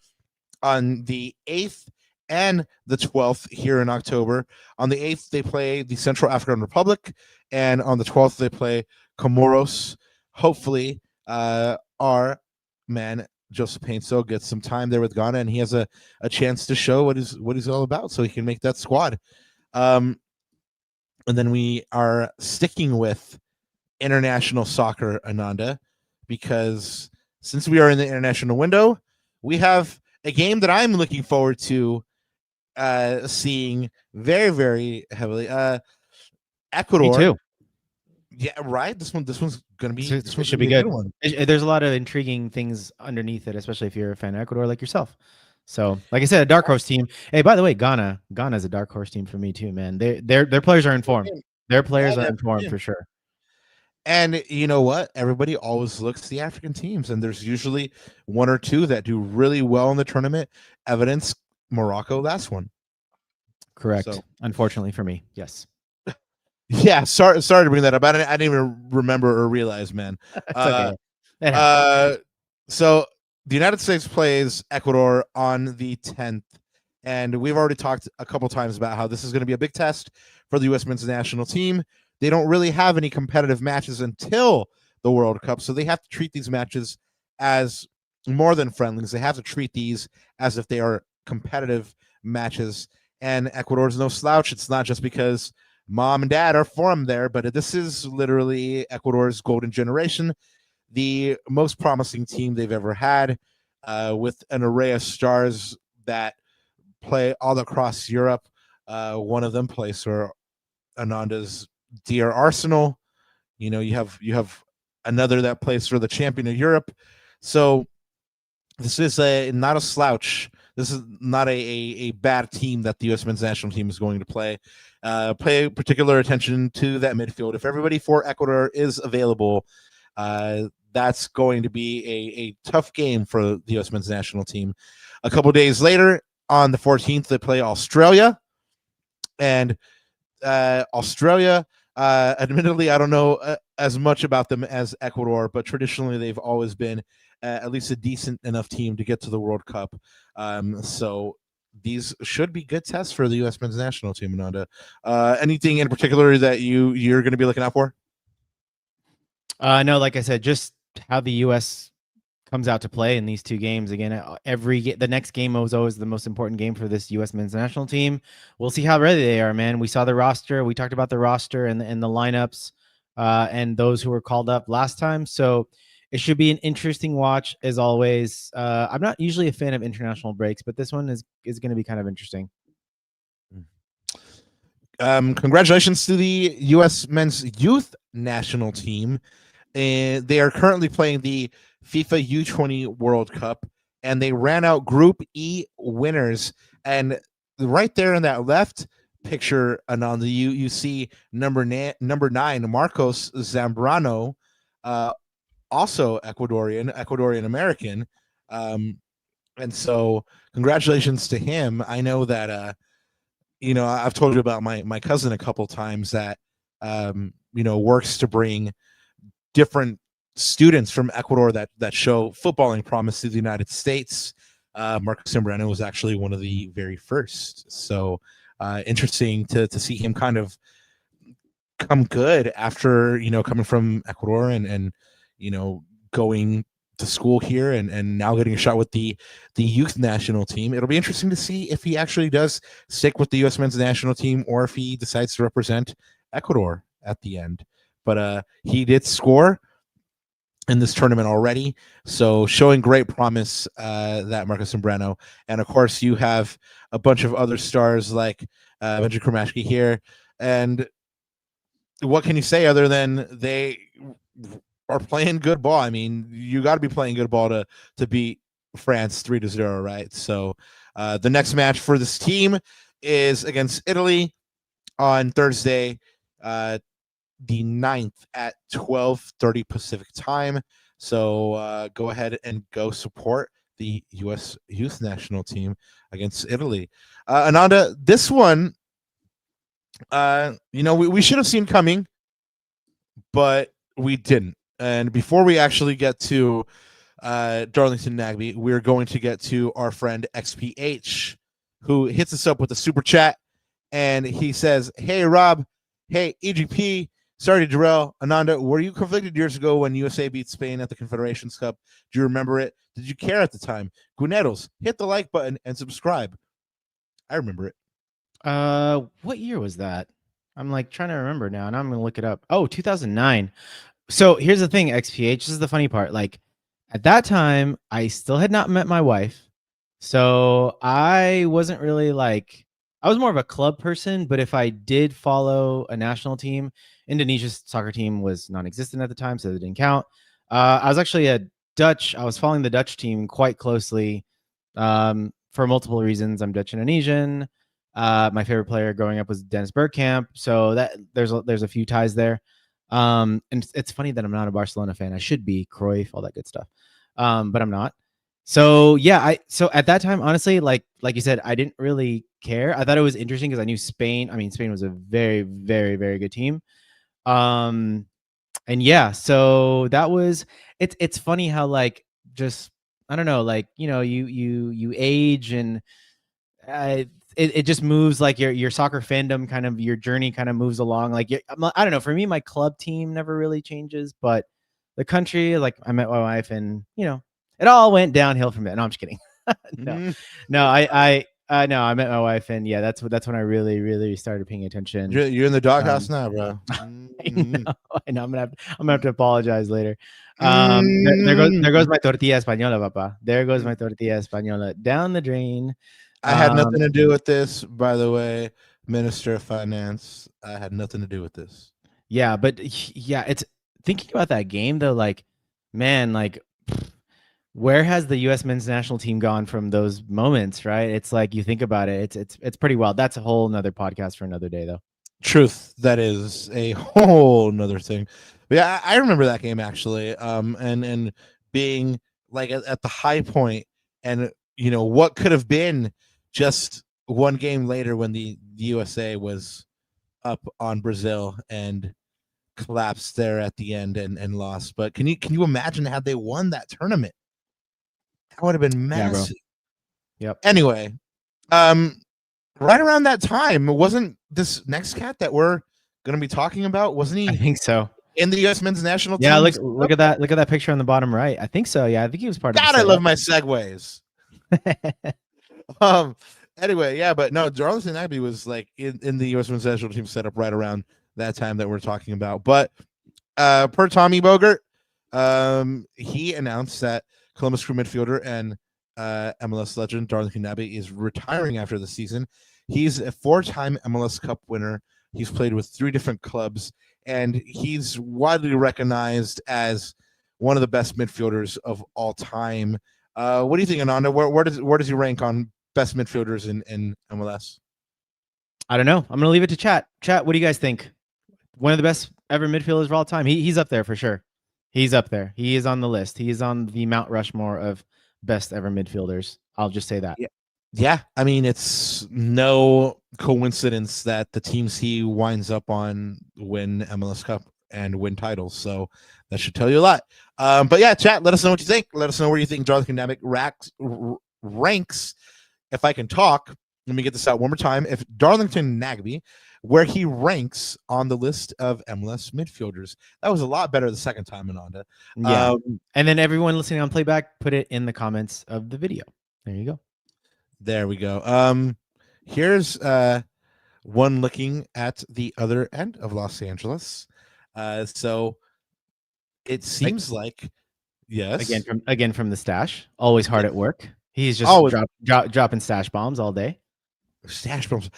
the 8th and the 12th here in October. On the 8th, they play the Central African Republic, and on the 12th, they play Comoros. Hopefully, our man Joseph Painso gets some time there with Ghana, and he has a chance to show what he's all about, so he can make that squad. And then we are sticking with international soccer, Ananda, because since we are in the international window, we have a game that I'm looking forward to seeing very, very heavily. Ecuador. Me too. Yeah, right. This one's gonna be. This one should be good. There's a lot of intriguing things underneath it, especially if you're a fan of Ecuador like yourself. So, like I said, a dark horse team. Hey, by the way, Ghana's a dark horse team for me too, man. Their players are informed. Their players are informed for sure. And you know what? Everybody always looks at the African teams, and there's usually one or two that do really well in the tournament. Evidence Morocco, last one. Correct. So, unfortunately for me, yes. Yeah, sorry to bring that up. I didn't even remember or realize, man. Okay. So the United States plays Ecuador on the 10th, and we've already talked a couple times about how this is going to be a big test for the U.S. men's national team. They don't really have any competitive matches until the World Cup, so they have to treat these matches as more than friendlies. They have to treat these as if they are competitive matches. And Ecuador's no slouch. It's not just because mom and dad are from there, but this is literally Ecuador's golden generation, the most promising team they've ever had, with an array of stars that play all across Europe. One of them plays for Ananda's dear Arsenal. You know, you have another that plays for the champion of Europe. So this is not a slouch. This is not a bad team that the U.S. men's national team is going to play. Pay particular attention to that midfield. If everybody for Ecuador is available, that's going to be a tough game for the U.S. men's national team. A couple days later, on the 14th, they play Australia. And Australia, admittedly, I don't know as much about them as Ecuador, but traditionally they've always been at least a decent enough team to get to the World Cup. So these should be good tests for the U.S. men's national team, Ananda. Anything in particular that you're going to be looking out for? No, like I said, just how the U.S. comes out to play in these two games. Again, the next game was always the most important game for this U.S. men's national team. We'll see how ready they are, man. We saw the roster. We talked about the roster and the lineups and those who were called up last time. So it should be an interesting watch, as always. I'm not usually a fan of international breaks, but this one is going to be kind of interesting. Congratulations to the U.S. men's youth national team. They are currently playing the FIFA U20 World Cup, and they ran out Group E winners. And right there in that left picture, Ananda, you see number 9, Marcos Zambrano, also Ecuadorian American. And so congratulations to him. I know that, I've told you about my cousin a couple times that, works to bring different students from Ecuador that show footballing promise to the United States. Marcos Zambrano was actually one of the very first. So interesting to see him kind of come good after, coming from Ecuador and going to school here and now getting a shot with the youth national team. It'll be interesting to see if he actually does stick with the U.S. men's national team or if he decides to represent Ecuador at the end. But he did score in this tournament already, so showing great promise, that Marcos Zambrano. And of course you have a bunch of other stars like Benjamin Kromashki here, and what can you say other than they are playing good ball? I mean, you got to be playing good ball to beat France 3-0, right? So the next match for this team is against Italy on Thursday, the 9th at 12:30 Pacific time. So go ahead and go support the U.S. youth national team against Italy. Ananda, this one, we should have seen coming, but we didn't. And before we actually get to Darlington Nagbe, we're going to get to our friend XPH, who hits us up with a super chat, and he says, "Hey Rob, hey EGP, sorry to derail. Ananda, were you conflicted years ago when USA beat Spain at the Confederations Cup? Do you remember it? Did you care at the time? Guneros, hit the like button and subscribe." I remember it. What year was that? I'm like trying to remember now, and I'm gonna look it up. Oh, 2009. So here's the thing, XPH. This is the funny part. Like at that time, I still had not met my wife, so I wasn't really like. I was more of a club person, but if I did follow a national team, Indonesia's soccer team was non-existent at the time, so it didn't count. I was actually I was following the Dutch team quite closely for multiple reasons. I'm Dutch Indonesian. My favorite player growing up was Dennis Bergkamp, so that there's a few ties there. And it's funny that I'm not a Barcelona fan. I should be, Cruyff, all that good stuff, but I'm not. So yeah, so at that time, honestly, like you said, I didn't really care. I thought it was interesting because I knew Spain. I mean, Spain was a very, very, very good team. And yeah, so that was it's funny how like just I don't know, like you age and it just moves, like your soccer fandom kind of, your journey kind of moves along. Like I don't know, for me, my club team never really changes, but the country, like I met my wife and it all went downhill from there. No, I'm just kidding. No, no, I met my wife, and yeah, that's when I really started paying attention. You're in the doghouse now, bro. I know. I'm gonna have to apologize later. There goes my tortilla española, papa. There goes my tortilla española down the drain. I had nothing to do with this, by the way, Minister of Finance. I had nothing to do with this. Yeah, but yeah, it's thinking about that game though. Like, man, like, where has the U.S. men's national team gone from those moments? Right? It's like you think about it. It's pretty wild. That's a whole nother podcast for another day, though. Truth, that is a whole nother thing. But yeah, I remember that game actually. And being like at the high point, and you know what could have been just one game later when the USA was up on Brazil and collapsed there at the end and lost. But can you imagine had they won that tournament? That would have been massive. Yeah, yep. Anyway, right around that time, wasn't this next cat that we're going to be talking about? Wasn't he? I think so. In the U.S. men's national team. Yeah, look at that. Look at that picture on the bottom right. I think so. Yeah, I think he was part of. God, I love my segues. Anyway, yeah, but no, Darlington Nagbe was like in the U.S. men's national team setup right around that time that we're talking about. But per Tommy Bogert, he announced that Columbus Crew midfielder and MLS legend Darlington Nagbe is retiring after the season. He's a 4-time MLS Cup winner. He's played with 3 different clubs, and he's widely recognized as one of the best midfielders of all time. What do you think, Ananda? Where does he rank on best midfielders in MLS? I don't know. I'm gonna leave it to chat. Chat, what do you guys think? One of the best ever midfielders of all time. He's up there for sure. He's up there. He is on the list. He is on the Mount Rushmore of best ever midfielders. I'll just say that. Yeah. I mean, it's no coincidence that the teams he winds up on win MLS Cup and win titles. So that should tell you a lot. But yeah, chat, let us know what you think. Let us know where you think Darlington Nagbe ranks. If I can talk, let me get this out one more time. If Darlington Nagbe, where he ranks on the list of MLS midfielders. That was a lot better the second time, Ananda. Yeah. And then everyone listening on playback, put it in the comments of the video. There you go. There we go. Here's one looking at the other end of Los Angeles. So it seems like yes. Again from the stash. Always hard at work. He's just dropping stash bombs all day. Stash bombs.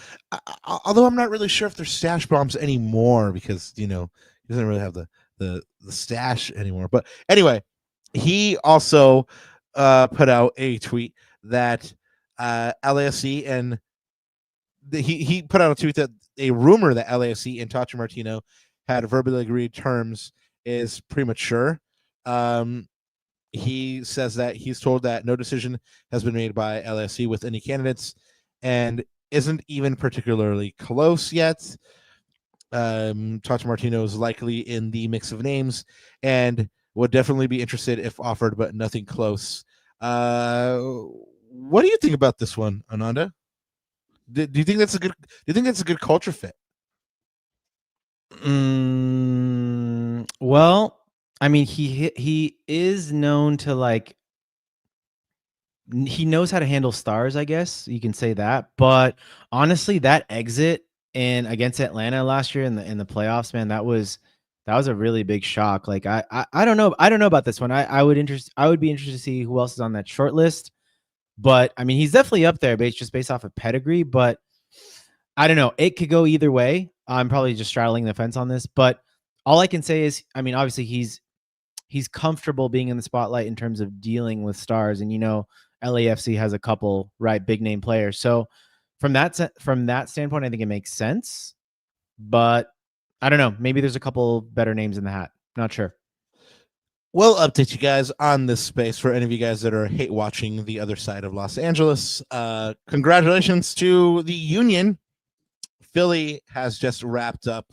Although I'm not really sure if they're stash bombs anymore because he doesn't really have the stash anymore. But anyway, he also put out a tweet that LAFC and he put out a tweet that a rumor that LAFC and Tata Martino had verbally agreed terms is premature. He says that he's told that no decision has been made by LAFC with any candidates and isn't even particularly close yet. Tata Martino is likely in the mix of names and would definitely be interested if offered, but nothing close. What do you think about this one, Ananda? Do you think that's a good? Do you think that's a good culture fit? Well, I mean, he is known to he knows how to handle stars, I guess you can say that. But honestly, that exit against Atlanta last year in the playoffs, man, that was a really big shock. Like I don't know about this one. I would be interested to see who else is on that short list. But I mean, he's definitely up there, just based off of pedigree. But I don't know. It could go either way. I'm probably just straddling the fence on this. But all I can say is, I mean, obviously he's comfortable being in the spotlight in terms of dealing with stars, and LAFC has a couple big name players. So from that standpoint, I think it makes sense. But I don't know. Maybe there's a couple better names in the hat. Not sure. We'll update you guys on this space for any of you guys that are hate watching the other side of Los Angeles. Congratulations to the Union. Philly has just wrapped up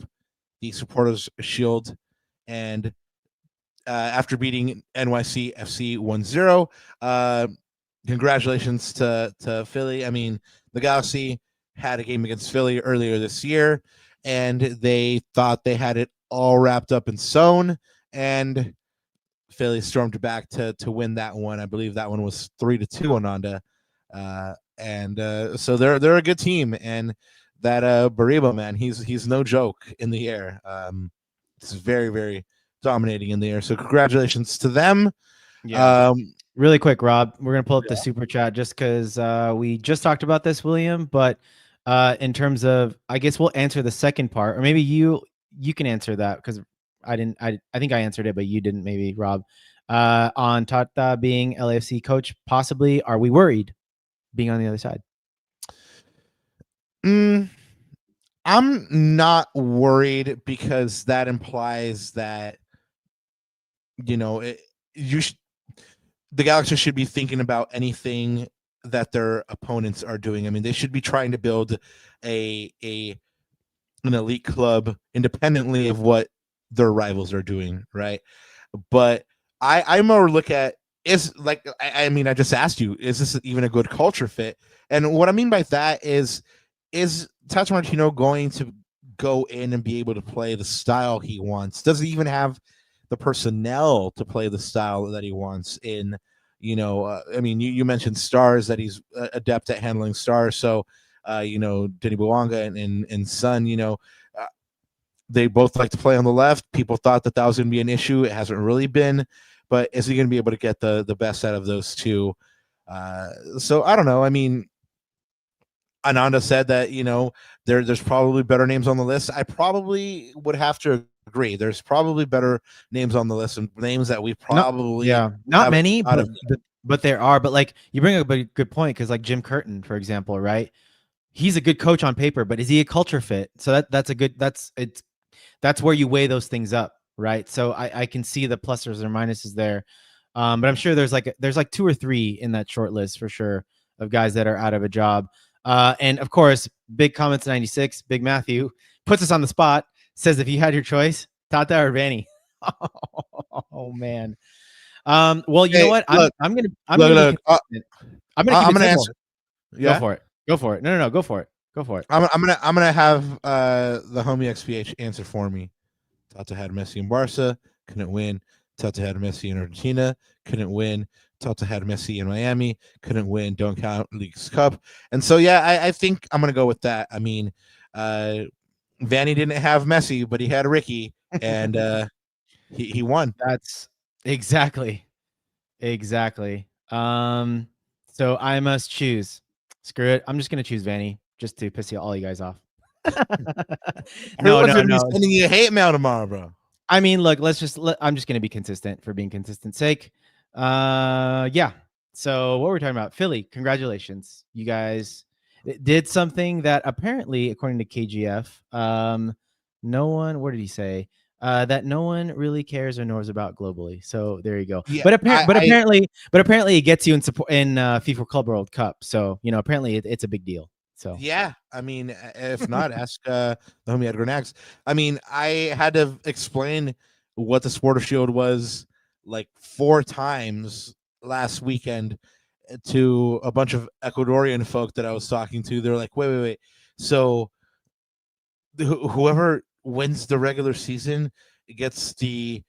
the Supporters Shield, and after beating NYCFC 1-0, congratulations to Philly. I mean, the Galaxy had a game against Philly earlier this year, and they thought they had it all wrapped up and sewn, and Philly stormed back to win that one. I believe that one was 3-2 Ananda. So they're a good team, and that Bariba, man, he's no joke in the air. He's very, very dominating in the air. So congratulations to them. Yeah. Really quick, Rob, we're gonna pull up the super chat just because we just talked about this, William. But in terms of, I guess we'll answer the second part, or maybe you can answer that because I didn't. I think I answered it, but you didn't. Maybe Rob. On Tata being LAFC coach, possibly. Are we worried being on the other side? I'm not worried because that implies that the Galaxy should be thinking about anything that their opponents are doing. I mean, they should be trying to build an elite club independently of what their rivals are doing, right? But I more look at I just asked you, is this even a good culture fit? And what I mean by that is Tata Martino going to go in and be able to play the style he wants? Does he even have the personnel to play the style that he wants in? You mentioned stars, that he's adept at handling stars. So, Denny Bouanga and Son, they both like to play on the left. People thought that was going to be an issue. It hasn't really been. But is he going to be able to get the best out of those two? So I don't know. I mean, Ananda said that, there's probably better names on the list. I probably would have to agree. There's probably better names on the list, and names that we probably not many, but there are. But like, you bring up a good point, because like Jim Curtin, for example, right? He's a good coach on paper, but is he a culture fit? So that's where you weigh those things up, right? So I can see the pluses or minuses there, but I'm sure there's like 2 or 3 in that short list for sure of guys that are out of a job. And of course, Big Comments 96, Big Matthew puts us on the spot. Says, if you had your choice, Tata or Vanney. Oh man. Well, you know what? I'm gonna answer. Yeah. Go for it. No. Go for it. I'm gonna have the homie XPH answer for me. Tata had Messi in Barca, couldn't win. Tata had Messi in Argentina, couldn't win. Tata had Messi in Miami, couldn't win. Don't count Leagues Cup. And so I think I'm gonna go with that. I mean, Vanney didn't have Messi, but he had Ricky, and he won. That's exactly. So I must choose. Screw it. I'm just gonna choose Vanney just to piss all you guys off. No. Sending you a hate mail tomorrow, bro. I mean, look, I'm just gonna be consistent for being consistent sake. Yeah. So what we're talking about, Philly, congratulations. You guys did something that apparently, according to KGF, no one, what did he say? That no one really cares or knows about globally. So there you go. Yeah, but apparently it gets you in support in FIFA Club World Cup. So, apparently it's a big deal. So yeah, I mean, if not, ask the homie Edgar Nags. I mean, I had to explain what the Supporter Shield was like 4 times last weekend to a bunch of Ecuadorian folk that I was talking to. They're like, wait. So whoever wins the regular season gets the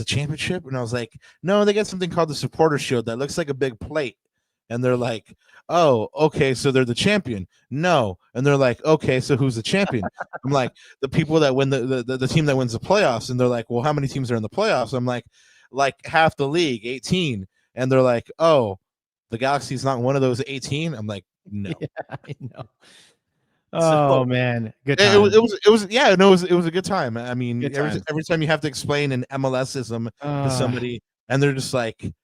championship? And I was like, no, they get something called the Supporter Shield that looks like a big plate. And they're like, oh, okay, so they're the champion. No. And they're like, okay, so who's the champion? I'm like, the people that win the team that wins the playoffs. And they're like, well, how many teams are in the playoffs? I'm like half the league, 18. And they're like, oh, the Galaxy's not one of those 18. I'm like, no. Yeah, I know. Oh man, good time. It was a good time. I mean, every time you have to explain an MLSism to somebody, and they're just like,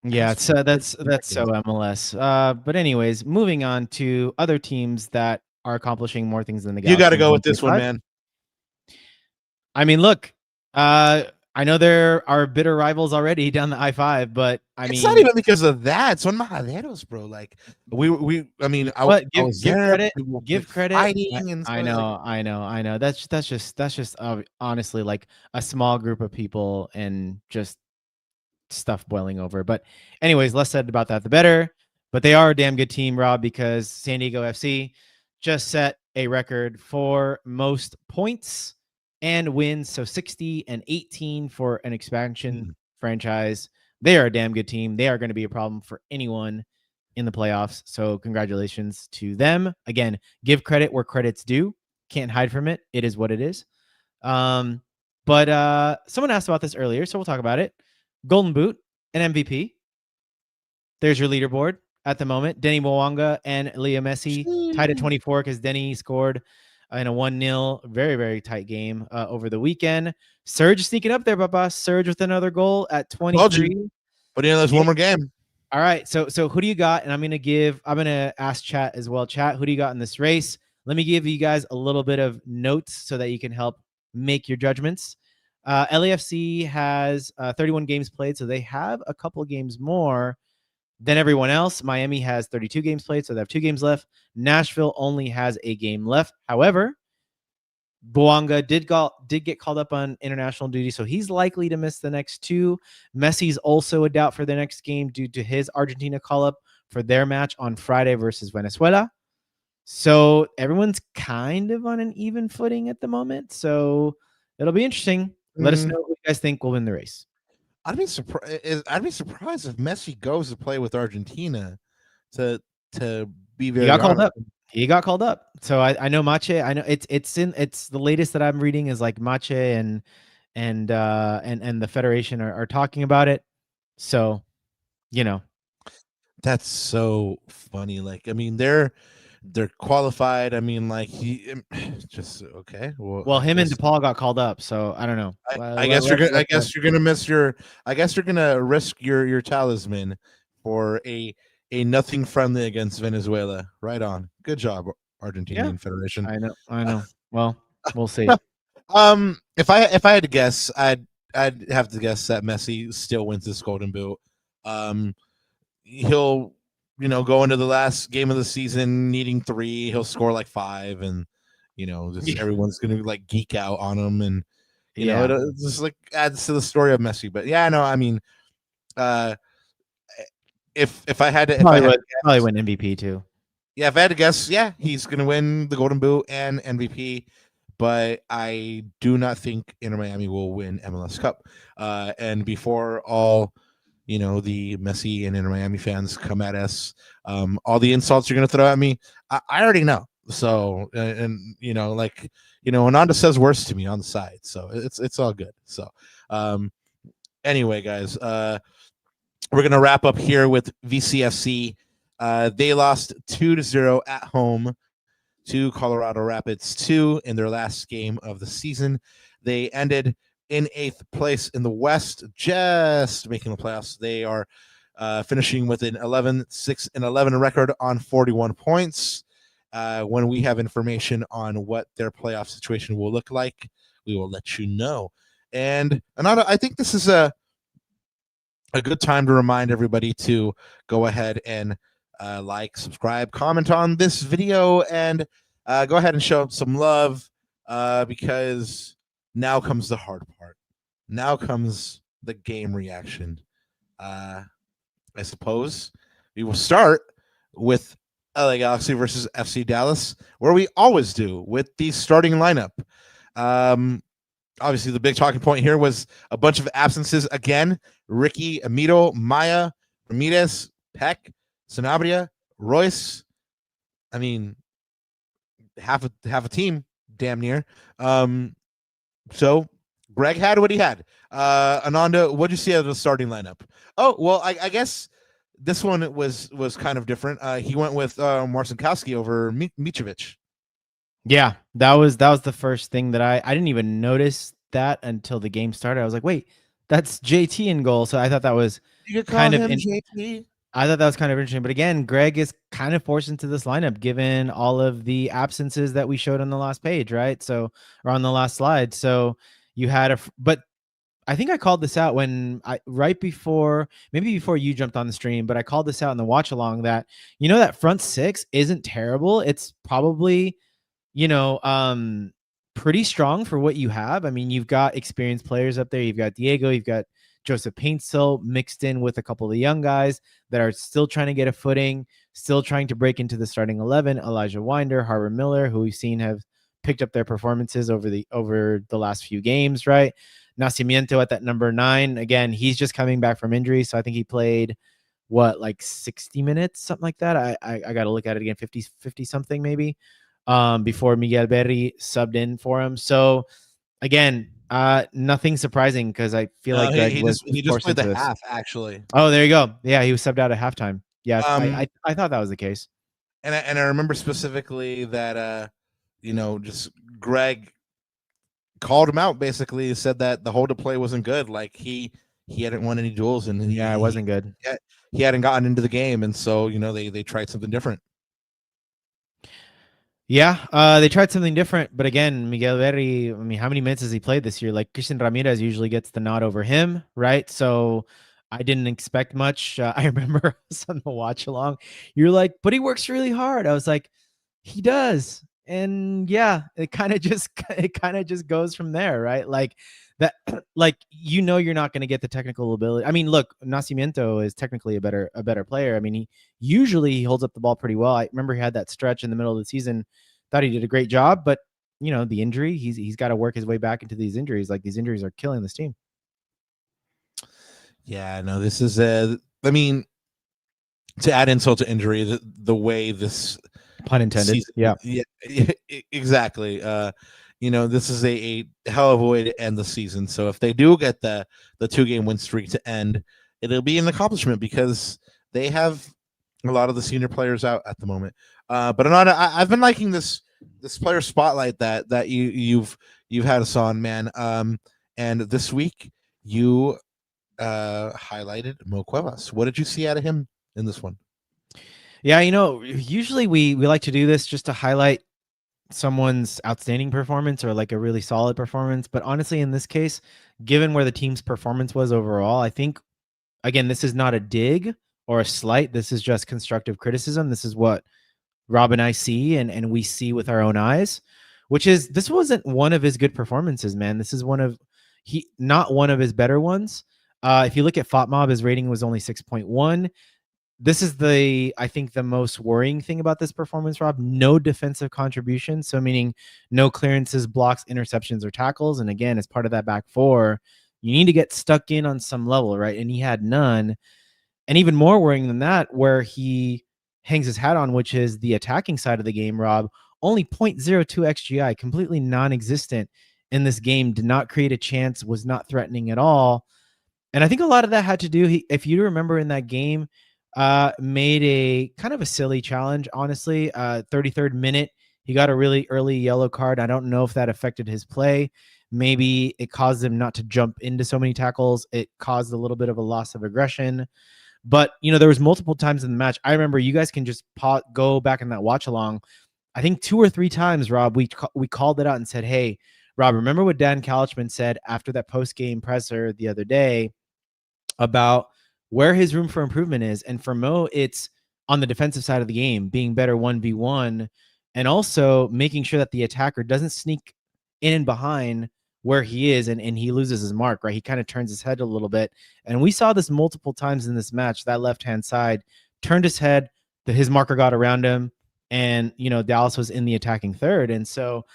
yeah, so that's so MLS. But anyways, moving on to other teams that are accomplishing more things than the Galaxy. You got to go with this one, man. I mean, look, I know there are bitter rivals already down the I-5, but it's not even because of that. Son Mahaderos, bro. Like give credit. I know. That's just honestly like a small group of people and just stuff boiling over. But anyways, less said about that, the better. But they are a damn good team, Rob, because San Diego FC just set a record for most points and wins, so 60 and 18 for an expansion franchise. They are a damn good team. They are going to be a problem for anyone in the playoffs. So congratulations to them. Again, give credit where credit's due. Can't hide from it. It is what it is. But someone asked about this earlier, so we'll talk about it. Golden Boot and MVP. There's your leaderboard at the moment. Denny Mwanga and Leo Messi tied at 24 because Denny scored in a 1-0, very, very tight game over the weekend. Serge sneaking up there, Papa. Serge with another goal at 23. But there's one more game. All right. So who do you got? And I'm gonna ask chat as well. Chat, who do you got in this race? Let me give you guys a little bit of notes so that you can help make your judgments. LAFC has 31 games played, so they have a couple games more than everyone else. Miami has 32 games played, so they have 2 games left. Nashville only has a game left. However, Bouanga did get called up on international duty, so he's likely to miss the next 2. Messi's also a doubt for the next game due to his Argentina call-up for their match on Friday versus Venezuela. So everyone's kind of on an even footing at the moment. So it'll be interesting. Let us know who you guys think will win the race. I'd be surprised if Messi goes to play with Argentina to be very. He got called up. He got called up. So I know Mache. I know it's the latest that I'm reading is like Mache and the Federation are talking about it. So, that's so funny. Like, I mean, they're qualified. I mean, like he just okay. Well, him and DePaul got called up, so I don't know. I guess you're gonna risk your talisman for a nothing friendly against Venezuela. Right on. Good job, Argentinian Federation. I know. Well, we'll see. If I had to guess, I'd have to guess that Messi still wins this Golden Boot. He'll go into the last game of the season needing 3. He'll score like 5, and just everyone's gonna like geek out on him, and it just like adds to the story of Messi. But I mean, if I had to, probably win MVP too. Yeah, if I had to guess, he's gonna win the Golden Boot and MVP. But I do not think Inter Miami will win MLS Cup. And before all the Messi and Inter Miami fans come at us, all the insults you're going to throw at me, I already know. So, Ananda says worse to me on the side. So it's all good. So, anyway, guys, we're going to wrap up here with VCFC. They lost 2-0 at home to Colorado Rapids 2 in their last game of the season. They ended in 8th place in the West, just making the playoffs. They are finishing with an 11-6-11 record on 41 points. When we have information on what their playoff situation will look like, we will let you know. And Ananda, I think this is a good time to remind everybody to go ahead and like, subscribe, comment on this video, and go ahead and show some love because now comes the hard part. Now comes the game reaction. I suppose we will start with LA Galaxy versus FC Dallas, where we always do with the starting lineup. Obviously, the big talking point here was a bunch of absences again. Ricky, Amito, Maya, Ramirez, Peck, Sanabria, Royce. I mean, half a team, damn near. So Greg had what he had. Ananda, what'd you see out of the starting lineup? Oh, well, I guess this one was kind of different. He went with Marcinkowski over Mitrovic. Yeah, that was the first thing that I didn't even notice that until the game started. I was like, wait, that's JT in goal. So I thought that was kind of JT. I thought that was kind of interesting. But again, Greg is kind of forced into this lineup given all of the absences that we showed on the last page, right? So, or on the last slide. So you had but I think I called this out when maybe before you jumped on the stream, but I called this out in the watch along that, that front 6 isn't terrible. It's probably, pretty strong for what you have. I mean, you've got experienced players up there. You've got Diego, you've got Joseph Paintsil mixed in with a couple of the young guys that are still trying to get a footing, still trying to break into the starting 11. Elijah Winder, Harvard Miller, who we've seen have picked up their performances over the last few games, right? Nacimiento at that number 9. Again, he's just coming back from injury, so I think he played like 60 minutes, something like that. I got to look at it again, 50 something maybe, before Miguel Berry subbed in for him. So again, nothing surprising because I feel like Greg he was just forced played into the this. half actually. Oh, there you go. Yeah, he was subbed out at halftime. Yeah, I thought that was the case. And I remember specifically that just Greg called him out, basically said that the hold to play wasn't good. Like he hadn't won any duels, and it wasn't good. He hadn't gotten into the game, and so they tried something different. Yeah, they tried something different, but again, Miguel Berry, I mean, how many minutes has he played this year? Like Christian Ramirez usually gets the nod over him, right? So I didn't expect much. I remember us on the watch along. You're like, but he works really hard. I was like, he does. And yeah, it kind of just goes from there, right? Like that, like you're not going to get the technical ability. I mean, look, Nacimiento is technically a better player. I mean, he usually holds up the ball pretty well. I remember he had that stretch in the middle of the season. Thought he did a great job, but the injury, he's got to work his way back into these injuries. Like these injuries are killing this team. Yeah, no, this is I mean, to add insult to injury, the way this pun intended season, yeah, exactly. This is a hell of a way to end the season. So if they do get the 2-game win streak to end, it'll be an accomplishment because they have a lot of the senior players out at the moment. But Ananda, I've been liking this player spotlight that you've had us on, man. And this week you highlighted Mo Cuevas. What did you see out of him in this one? Yeah, usually we like to do this just to highlight someone's outstanding performance or like a really solid performance. But honestly, in this case, given where the team's performance was overall, I think, again, this is not a dig or a slight. This is just constructive criticism. This is what Rob and I see and we see with our own eyes, which is this wasn't one of his good performances, man. This is not one of his better ones. If you look at FOTMob, his rating was only 6.1. This is I think the most worrying thing about this performance, Rob. No defensive contribution. So meaning no clearances, blocks, interceptions, or tackles. And again, as part of that back four, you need to get stuck in on some level, right? And he had none. And even more worrying than that, where he hangs his hat on, which is the attacking side of the game, Rob, only 0.02 XGI, completely non-existent in this game, did not create a chance, was not threatening at all. And I think a lot of that had to do, if you remember in that game, made a kind of a silly challenge, honestly. 33rd minute, he got a really early yellow card. I don't know if that affected his play. Maybe it caused him not to jump into so many tackles. It caused a little bit of a loss of aggression. But, there was multiple times in the match. I remember, you guys can just go back in that watch along. I think 2 or 3 times, Rob, we called it out and said, hey, Rob, remember what Dan Couchman said after that post-game presser the other day about where his room for improvement is. And for Mo, it's on the defensive side of the game, being better 1v1, and also making sure that the attacker doesn't sneak in and behind where he is and he loses his mark, right? He kind of turns his head a little bit. And we saw this multiple times in this match. That left-hand side turned his head, his marker got around him, and, Dallas was in the attacking third. And so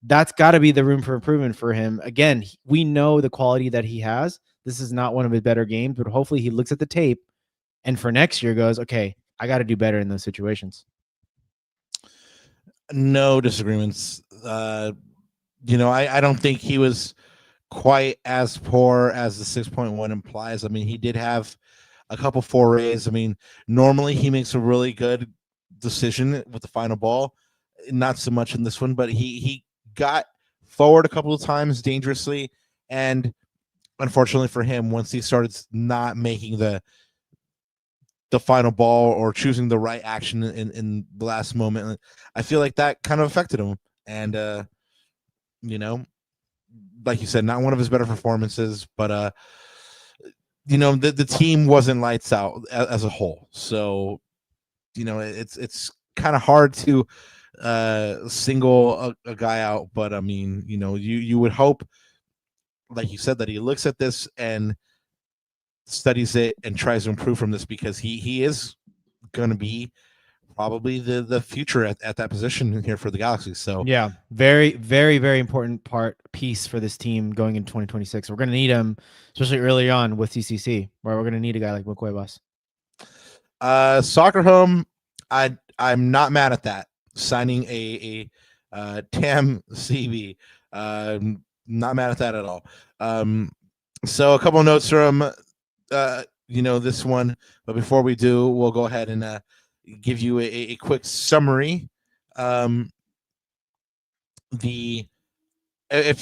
that's got to be the room for improvement for him. Again, we know the quality that he has. This is not one of his better games, but hopefully he looks at the tape and for next year goes, okay, I got to do better in those situations. No disagreements. I don't think he was quite as poor as the 6.1 implies. I mean, he did have a couple forays. I mean, normally he makes a really good decision with the final ball. Not so much in this one, but he got forward a couple of times dangerously, and unfortunately for him, once he started not making the final ball or choosing the right action in the last moment, I feel like that kind of affected him. And like you said, not one of his better performances, but the team wasn't lights out as a whole. So it's kind of hard to single a guy out, but I mean, you would hope, like you said, that he looks at this and studies it and tries to improve from this, because he is going to be probably the future at that position here for the Galaxy. So yeah, very, very, very important piece for this team going into 2026. We're going to need him, especially early on with CCC, where we're going to need a guy like Cuevas. Soccer Home, I'm not mad at that. Signing a TAM CB. Not mad at that at all. So a couple notes from this one, but before we do, we'll go ahead and give you a quick summary. If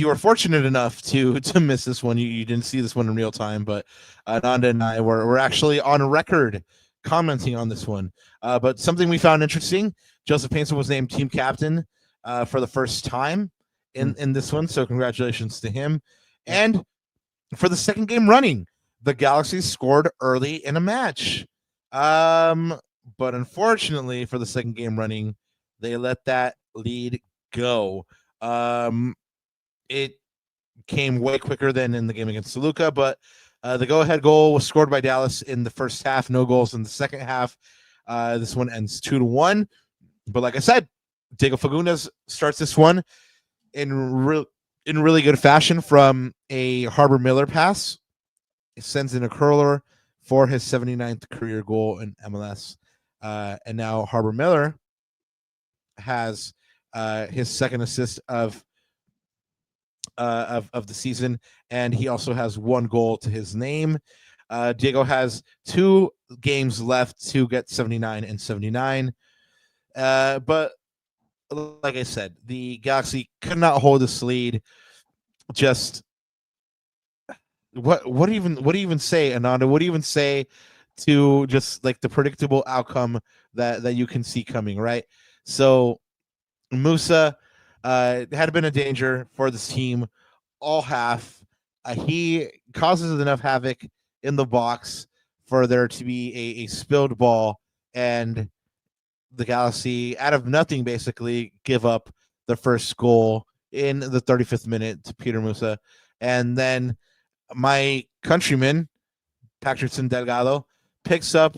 you were fortunate enough to miss this one, you didn't see this one in real time, but Ananda and I were actually on record commenting on this one. But something we found interesting, Joseph Painter was named team captain for the first time in this one, so congratulations to him. And for the second game running, the Galaxy scored early in a match. But unfortunately for the second game running, they let that lead go. It came way quicker than in the game against Toluca, but the go-ahead goal was scored by Dallas in the first half. No goals in the second half. This one ends 2-1. But like I said, Diego Fagundes starts this one in really good fashion from a Harbor Miller pass. It sends in a curler for his 79th career goal in MLS. And now Harbor Miller has his second assist of the season, and he also has one goal to his name. Diego has 2 games left to get 79 and 79. But like I said, the Galaxy could not hold this lead. Just what do you even say, Ananda? What do you even say to just like the predictable outcome that you can see coming, right? So Musa had been a danger for this team all half. He causes enough havoc in the box for there to be a spilled ball, and the Galaxy, out of nothing, basically give up the first goal in the 35th minute to Peter Musa. And then my countryman, Patrickson Delgado, picks up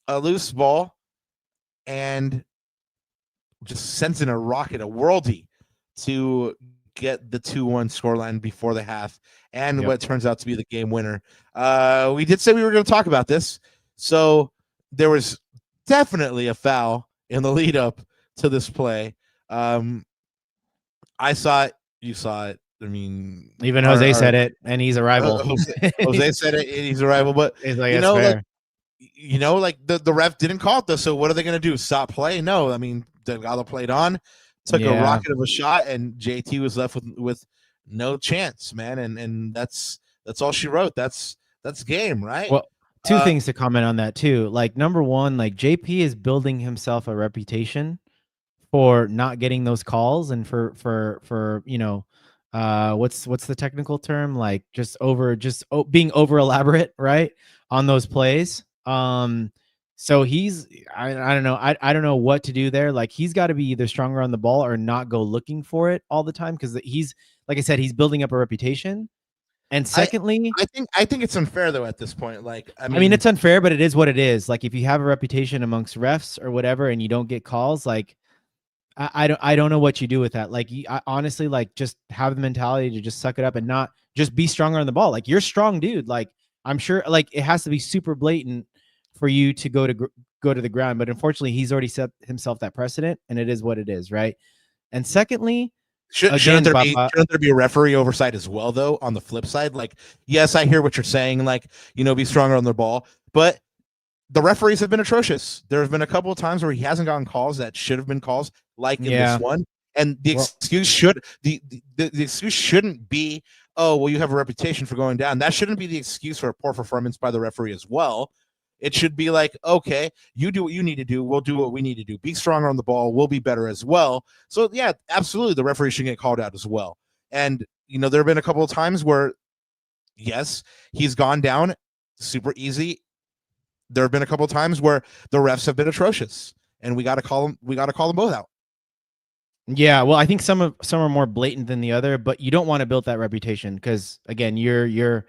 a loose ball and just sends in a rocket, a worldie, to get the 2-1 scoreline before the half, and what turns out to be the game winner. We did say we were going to talk about this, so there was definitely a foul in the lead up to this play. I saw it, you saw it. I mean, even Jose said it, and he's a rival. Jose said it, and he's a rival, but he's like, the ref didn't call it though. So what are they going to do? Stop play? No, I mean, Delgado played on, took a rocket of a shot, and JT was left with no chance, man. And that's all she wrote. That's game, right? Well, 2 things to comment on that too. Like, number one, like JP is building himself a reputation for not getting those calls, and for what's the technical term? Like being over elaborate, right, on those plays. So he's I don't know. I don't know what to do there. Like, he's got to be either stronger on the ball or not go looking for it all the time, because he's, like I said, he's building up a reputation. And secondly, I think it's unfair though at this point. Like, I mean, it's unfair, but it is what it is. Like, if you have a reputation amongst refs or whatever, and you don't get calls, like, I don't know what you do with that. Like, I honestly, like, just have the mentality to just suck it up and not just be stronger on the ball. Like, you're strong, dude. Like, I'm sure, like, it has to be super blatant for you to go to the ground. But unfortunately, he's already set himself that precedent, and it is what it is, right? And secondly, shouldn't there be a referee oversight as well, though, on the flip side? Like, yes, I hear what you're saying, like, be stronger on the ball, but the referees have been atrocious. There have been a couple of times where he hasn't gotten calls that should have been calls, like in this one. And the excuse shouldn't be, oh, well, you have a reputation for going down. That shouldn't be the excuse for a poor performance by the referee as well. It should be like, okay, you do what you need to do. We'll do what we need to do. Be stronger on the ball. We'll be better as well. So, yeah, absolutely, the referee should get called out as well. And, there have been a couple of times where, yes, he's gone down super easy. There have been a couple of times where the refs have been atrocious, and we got to call them both out. Yeah, well, I think some are more blatant than the other, but you don't want to build that reputation because, again, you're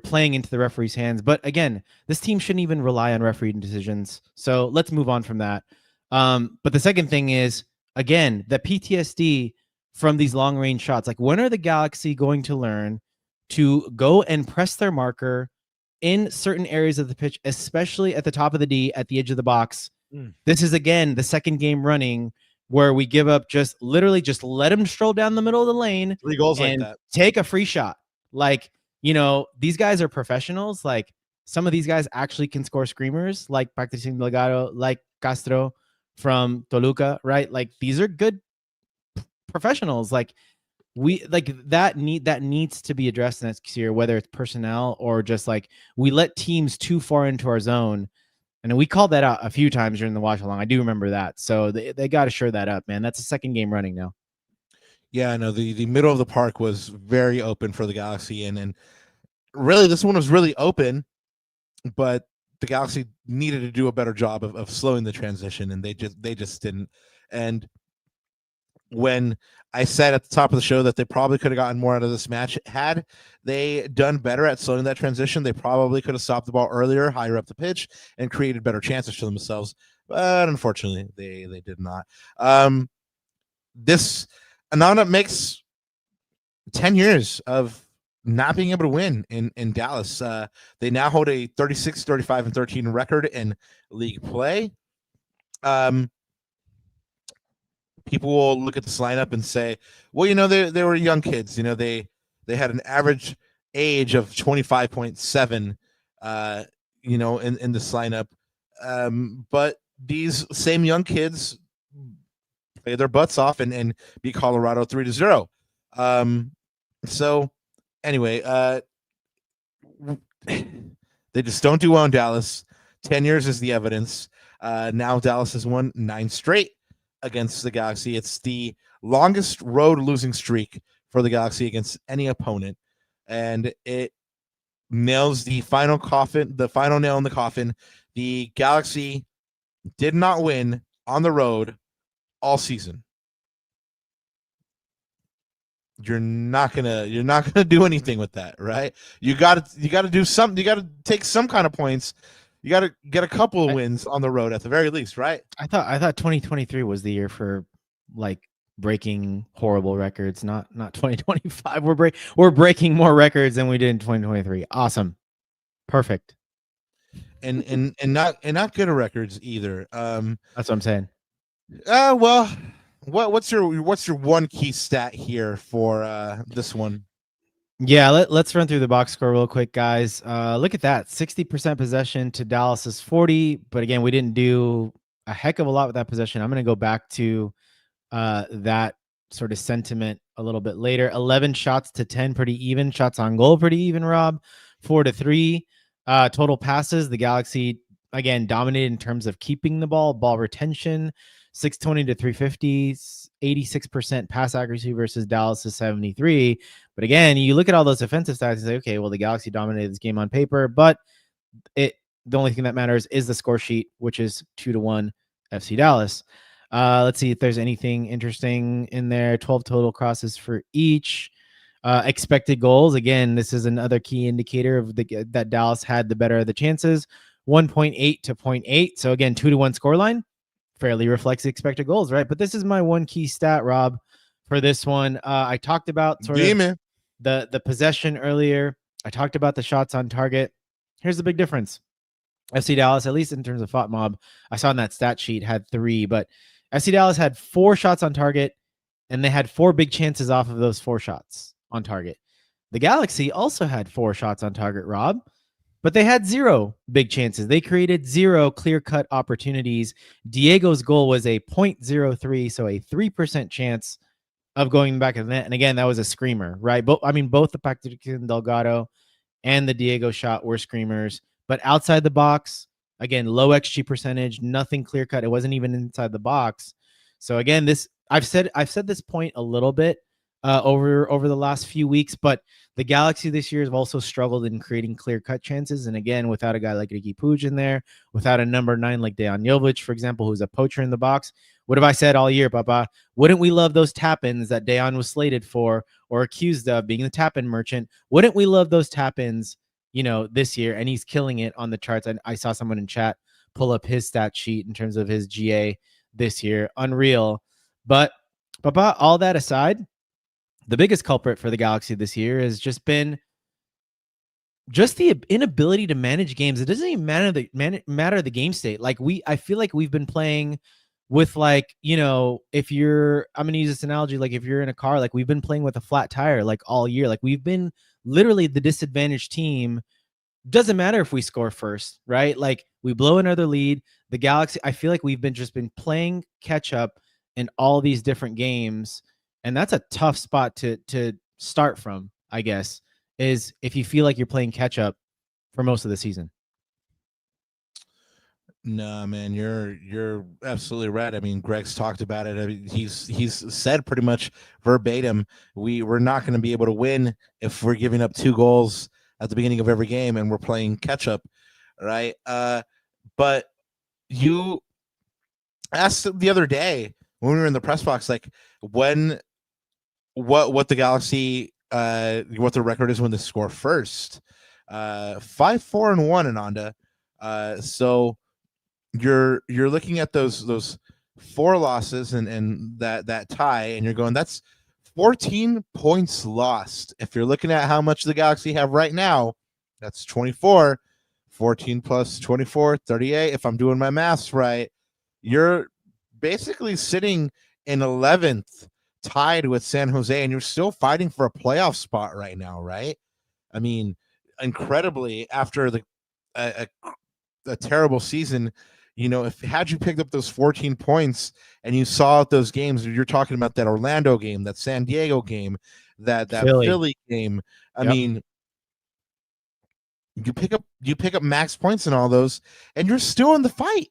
playing into the referee's hands. But again, this team shouldn't even rely on referee decisions. So let's move on from that. But the second thing is, again, the PTSD from these long range shots. Like, when are the Galaxy going to learn to go and press their marker in certain areas of the pitch, especially at the top of the D, at the edge of the box? This is, again, the second game running where we give up just literally just let them stroll down the middle of the lane, 3 goals and like that. take a free shot. Like, these guys are professionals. Like, some of these guys actually can score screamers, like Practicing Delgado, like Castro from Toluca, right? Like, these are good professionals. Like, that needs to be addressed next year, whether it's personnel or just like we let teams too far into our zone. And we called that out a few times during the watch along. I do remember that. So they got to shore that up, man. That's the second game running now. Yeah, I know the middle of the park was very open for the Galaxy, and really this one was really open, but the Galaxy needed to do a better job of slowing the transition, and they just didn't. And when I said at the top of the show that they probably could have gotten more out of this match, had they done better at slowing that transition, they probably could have stopped the ball earlier, higher up the pitch, and created better chances for themselves. But unfortunately, they did not. This Ananda makes 10 years of not being able to win in Dallas. They now hold a 36, 35, and 13 record in league play. People will look at this lineup and say, well, they were young kids. They had an average age of 25.7, in this lineup. But these same young kids play their butts off and beat Colorado 3-0. So anyway, they just don't do well in Dallas. 10 years is the evidence. Now Dallas has won 9 straight against the Galaxy. It's the longest road losing streak for the Galaxy against any opponent, and it nails the final nail in the coffin. The Galaxy did not win on the road all season. You're not gonna do anything with that, right? You gotta do something. You gotta take some kind of points. You got to get a couple of wins on the road at the very least, right? I thought 2023 was the year for like breaking horrible records, not 2025. We're breaking more records than we did in 2023. Awesome. Perfect. And not good records either. That's what I'm saying. Well, what's your one key stat here for this one? Yeah, let's run through the box score real quick, guys. Look at that. 60% possession to Dallas's 40. But again, we didn't do a heck of a lot with that possession. I'm going to go back to that sort of sentiment a little bit later. 11 shots to 10, pretty even. Shots on goal, pretty even, Rob. 4-3. Total passes, the Galaxy, again, dominated in terms of keeping the ball retention. 620 to 350, 86% pass accuracy versus Dallas's 73. But again, you look at all those offensive stats and say, okay, well, the Galaxy dominated this game on paper, but the only thing that matters is the score sheet, which is 2-1 FC Dallas. Let's see if there's anything interesting in there. 12 total crosses for each. Expected goals. Again, this is another key indicator of that Dallas had the better of the chances. 1.8 to 0.8. So again, 2-1 scoreline. Fairly reflects the expected goals, right? But this is my one key stat, Rob, for this one. I talked about sort of the possession earlier. I talked about the shots on target. Here's the big difference. FC Dallas, at least in terms of FOTMob, I saw in that stat sheet, had 3, but FC Dallas had 4 shots on target, and they had 4 big chances off of those 4 shots on target. The Galaxy also had 4 shots on target, Rob, but they had 0 big chances. They created 0 clear-cut opportunities. Diego's goal was a 0.03, so a 3% chance of going back in the net. And again, that was a screamer, right? Both the Practicing Delgado and the Diego shot were screamers. But outside the box, again, low XG percentage, nothing clear-cut. It wasn't even inside the box. So again, I've said this point a little bit over the last few weeks, but the Galaxy this year have also struggled in creating clear-cut chances. And again, without a guy like Ricky Puig in there, without a number 9 like Dejan Jovic, for example, who's a poacher in the box, what have I said all year, Papa? Wouldn't we love those tap-ins that Dejan was slated for or accused of being the tap-in merchant? Wouldn't we love those tap-ins, this year? And he's killing it on the charts. And I saw someone in chat pull up his stat sheet in terms of his GA this year. Unreal. But all that aside, the biggest culprit for the Galaxy this year has just been just the inability to manage games. It doesn't even matter the game state. Like I feel like we've been playing with, like, you know, I'm going to use this analogy. Like if you're in a car, like we've been playing with a flat tire, like all year. Like we've been literally the disadvantaged team. Doesn't matter if we score first, right? Like we blow another lead. The Galaxy, I feel like we've just been playing catch up in all these different games. And that's a tough spot to start from, I guess, is if you feel like you're playing catch up for most of the season. No, man, you're absolutely right. I mean, Greg's talked about it. I mean, he's said pretty much verbatim, we're not going to be able to win if we're giving up 2 goals at the beginning of every game and we're playing catch up, right? But you asked the other day when we were in the press box, like what the Galaxy what the record is when they score first. 5-4-1 Ananda. So you're looking at those 4 losses and that tie, and you're going, that's 14 points lost. If you're looking at how much the Galaxy have right now, that's 24. 14 plus 24, 38. If I'm doing my maths right, you're basically sitting in 11th, tied with San Jose, and you're still fighting for a playoff spot right now, right? I mean, incredibly, after a terrible season, you know, had you picked up those 14 points and you saw those games, you're talking about that Orlando game, that San Diego game, that Philly game. I mean, you pick up max points in all those, and you're still in the fight.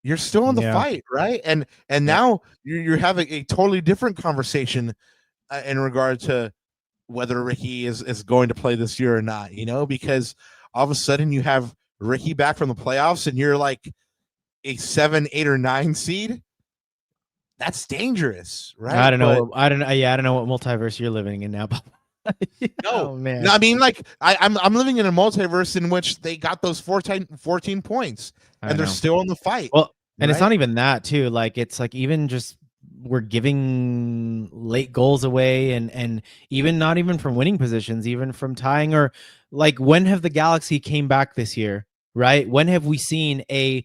You're still in the fight, right? And now you're having a totally different conversation in regard to whether Ricky is going to play this year or not, you know, because all of a sudden you have Ricky back from the playoffs and you're like a 7, 8, or 9 seed. That's dangerous, right? I don't know. I don't know what multiverse you're living in now. No, man. No, I mean, like I'm living in a multiverse in which they got those 14 points and they're still in the fight. Well, and it's not even that too. Like it's like even just we're giving late goals away and even not even from winning positions, even from tying, or like when have the Galaxy came back this year, right? When have we seen the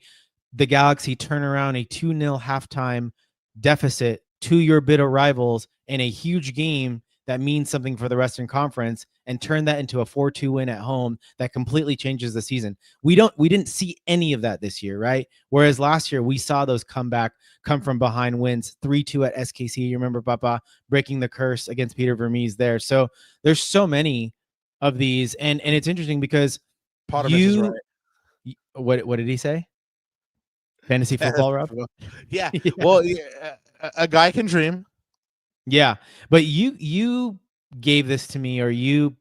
Galaxy turn around a 2-0 halftime deficit to your bitter rivals in a huge game that means something for the Western Conference and turn that into a 4-2 win at home that completely changes the season? We didn't see any of that this year, right? Whereas last year we saw those come from behind wins, 3-2 at SKC. You remember Papa breaking the curse against Peter Vermees there. So there's so many of these, and it's interesting because is right. What did he say? Fantasy football, Rob? Yeah. Well, a guy can dream. Yeah, but you gave this to me, or you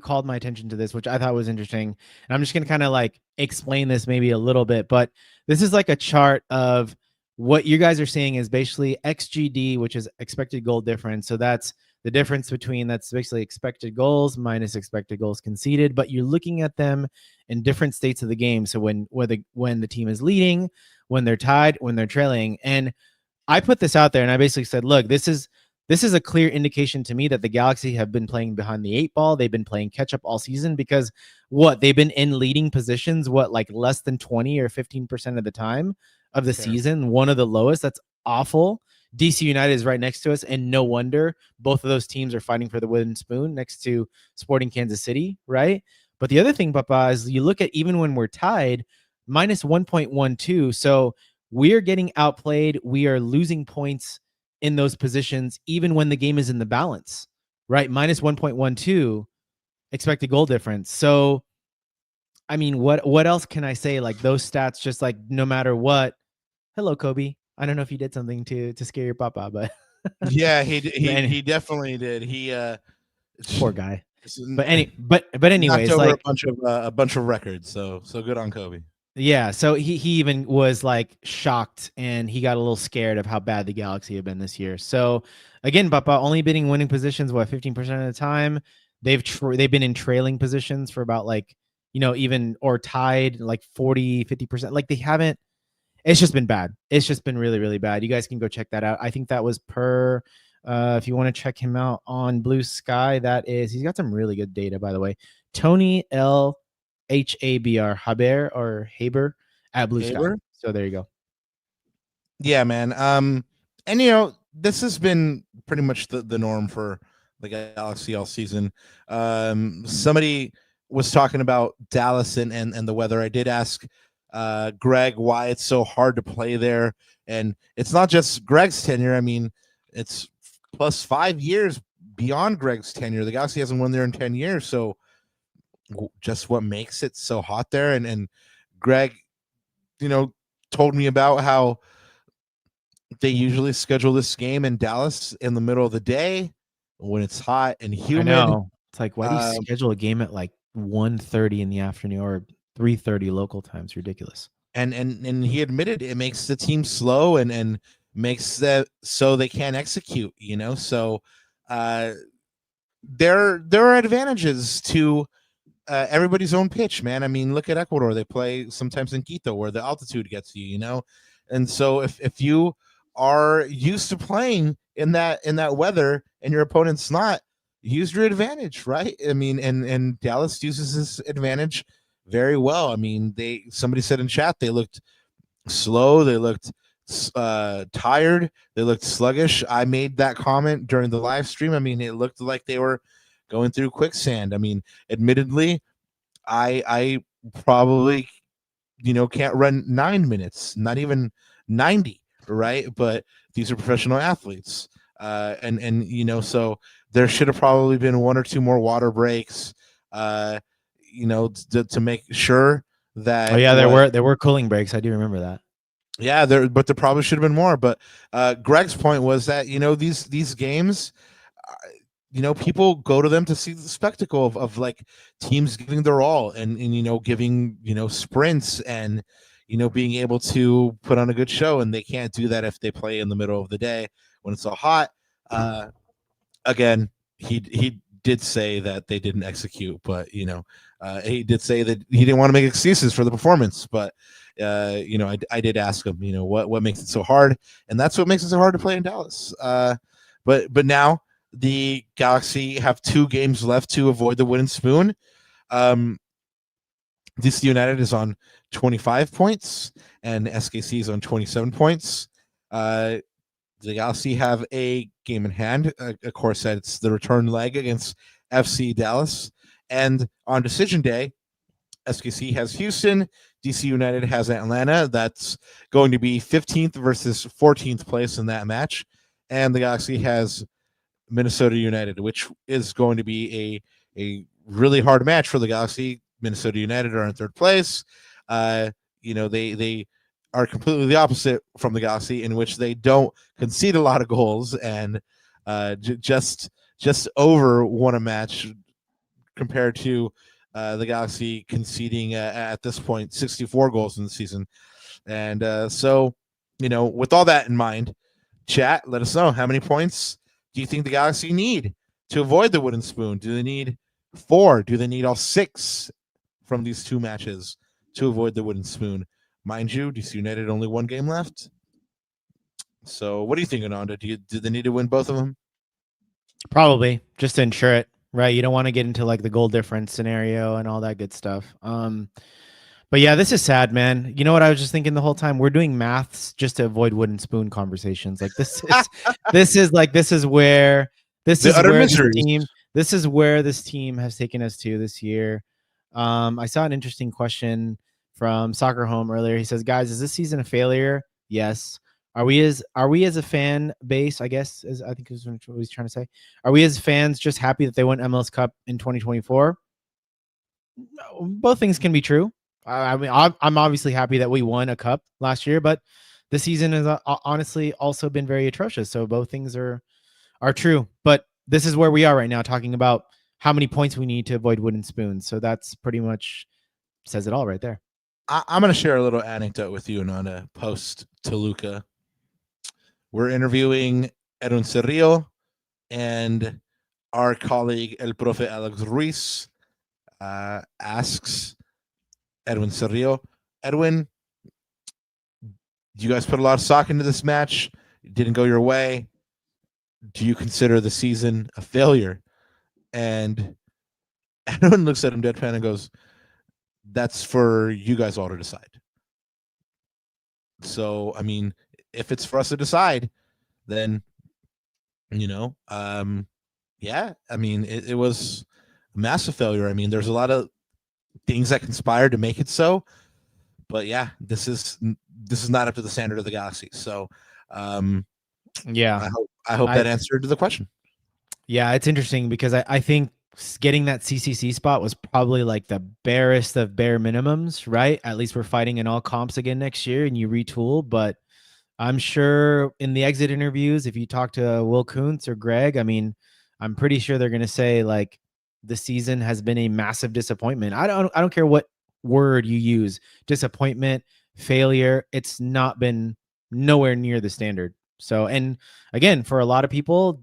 called my attention to this, which I thought was interesting. And I'm just gonna kind of like explain this maybe a little bit, but this is like a chart of what you guys are seeing is basically XGD, which is expected goal difference. So that's the difference between, that's basically expected goals minus expected goals conceded, but you're looking at them in different states of the game. So when the team is leading, when they're tied, when they're trailing. And I put this out there and I basically said, look, this is a clear indication to me that the Galaxy have been playing behind the 8 ball. They've been playing catch up all season because they've been in leading positions, like less than 20 or 15% of the time of the season, one of the lowest. That's awful. DC United is right next to us, and no wonder both of those teams are fighting for the wooden spoon next to Sporting Kansas City, right? But the other thing, Papa, is you look at even when we're tied, minus 1.12. So we're getting outplayed. We are losing points in those positions, even when the game is in the balance, right? Minus 1.12 expected goal difference. So, I mean, what else can I say? Like those stats, just like no matter what. Hello, Kobe. I don't know if you did something to scare your papa, but yeah, he definitely did. He poor guy. But anyways, like a bunch of records. So good on Kobe. Yeah, so he even was like shocked, and he got a little scared of how bad the Galaxy have been this year. So again, Papa only been in winning positions 15% of the time. They've been in trailing positions for about like, even or tied like 40-50%. Like they haven't. It's just been bad. It's just been really, really bad. You guys can go check that out. I think that was per. If you want to check him out on Blue Sky, he's got some really good data, by the way. Tony Haber or Haber at Blue Sky. So there you go. Yeah, man. And this has been pretty much the norm for the Galaxy all season. Somebody was talking about Dallas and the weather. I did ask Greg why it's so hard to play there, and it's not just Greg's tenure. I mean, it's plus 5 years beyond Greg's tenure. The Galaxy hasn't won there in 10 years, so just what makes it so hot there. And Greg, told me about how they usually schedule this game in Dallas in the middle of the day when it's hot and humid. I know. It's like, why do you schedule a game at like 1:30 in the afternoon or 3:30 local time? It's ridiculous. And he admitted it makes the team slow and makes that so they can't execute, So there are advantages to everybody's own pitch, man. I mean, look at Ecuador. They play sometimes in Quito where the altitude gets you, And so if you are used to playing in that weather and your opponent's not, use your advantage, right? I mean, and Dallas uses this advantage very well. I mean, somebody said in chat they looked slow, they looked tired, they looked sluggish. I made that comment during the live stream. I mean, it looked like they were going through quicksand. I mean, admittedly, I probably can't run 9 minutes, not even 90, right? But these are professional athletes, and so there should have probably been one or two more water breaks, to make sure that. Oh yeah, there were cooling breaks. I do remember that. Yeah, but there probably should have been more. But Greg's point was that these games, people go to them to see the spectacle of like teams giving their all and giving sprints and being able to put on a good show, and they can't do that if they play in the middle of the day when it's all hot. Again, he did say that they didn't execute, but he did say that he didn't want to make excuses for the performance. But I did ask him, what makes it so hard, and that's what makes it so hard to play in Dallas. But now the Galaxy have 2 games left to avoid the wooden spoon. DC United is on 25 points, and SKC is on 27 points. The Galaxy have a game in hand. Of course, it's the return leg against FC Dallas. And on decision day, SKC has Houston, DC United has Atlanta. That's going to be 15th versus 14th place in that match. And the Galaxy has Minnesota United, which is going to be a really hard match for the Galaxy. Minnesota United are in 3rd place. They are completely the opposite from the Galaxy, in which they don't concede a lot of goals and just over won a match compared to the Galaxy conceding at this point 64 goals in the season. And so, with all that in mind, chat, let us know, how many points do you think the Galaxy need to avoid the wooden spoon? Do they need 4? Do they need all 6 from these 2 matches to avoid the wooden spoon? Mind you, DC United only 1 game left. So what do you think, Ananda? Do they need to win both of them? Probably, just to ensure it, right? You don't want to get into like the goal difference scenario and all that good stuff. But yeah, this is sad, man. You know what I was just thinking the whole time? We're doing maths just to avoid wooden spoon conversations. Like this is where this is where this team has taken us to this year. I saw an interesting question from Soccer Home earlier. He says, "Guys, is this season a failure?" Yes. Are we as a fan base? I guess I think is what he's trying to say. Are we as fans just happy that they won MLS Cup in 2024? Both things can be true. I mean, I'm obviously happy that we won a cup last year, but the season has honestly also been very atrocious. So both things are true. But this is where we are right now, talking about how many points we need to avoid wooden spoons. So that's pretty much says it all right there. I'm going to share a little anecdote with you, and on a post Toluca. We're interviewing Edwin Cerrillo, and our colleague El Profe Alex Ruiz asks Edwin Cerrillo, Edwin, You guys put a lot of stock into this match. It didn't go your way. Do you consider the season a failure? And everyone looks at him deadpan and goes, that's for you guys all to decide. So, I mean, if it's for us to decide, then, yeah, I mean, it was a massive failure. I mean, there's a lot of things that conspired to make it so, but yeah, this is not up to the standard of the Galaxy. So, Yeah, I hope that answered the question. Yeah, it's interesting because I think getting that CCC spot was probably like the barest of bare minimums, right? At least we're fighting in all comps again next year and you retool. But I'm sure in the exit interviews, if you talk to Will Kuntz or Greg, I mean, I'm pretty sure they're going to say like the season has been a massive disappointment. I don't care what word you use, disappointment, failure. It's not been nowhere near the standard. So, and again, for a lot of people,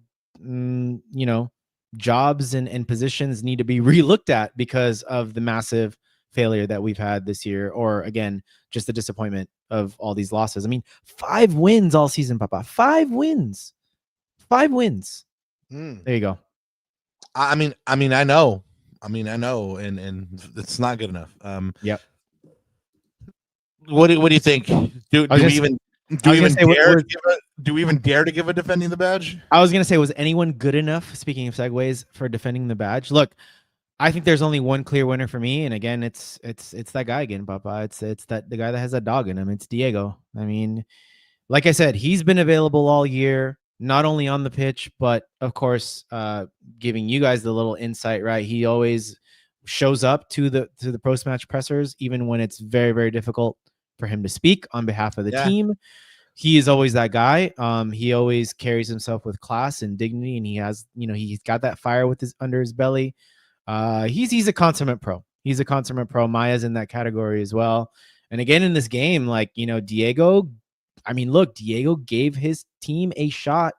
jobs and positions need to be relooked at because of the massive failure that we've had this year, or again, just the disappointment of all these losses. I mean, 5 wins all season, Papa. 5 wins. There you go. I mean, I know, and it's not good enough. Yep. What do you think? Do we even dare to give a defending the badge? I was gonna say, was anyone good enough? Speaking of segues, for defending the badge, look, I think there's only one clear winner for me, and again, it's that guy again, Papa. It's the guy that has that dog in him. It's Diego. I mean, like I said, he's been available all year, not only on the pitch, but of course, giving you guys the little insight. Right, he always shows up to the post match pressers, even when it's very, very difficult for him to speak on behalf of the team. He is always that guy. He always carries himself with class and dignity, and he has, he's got that fire with his under his belly. He's a consummate pro. He's a consummate pro. Maya's in that category as well. And again, in this game, like, Diego, I mean, look, Diego gave his team a shot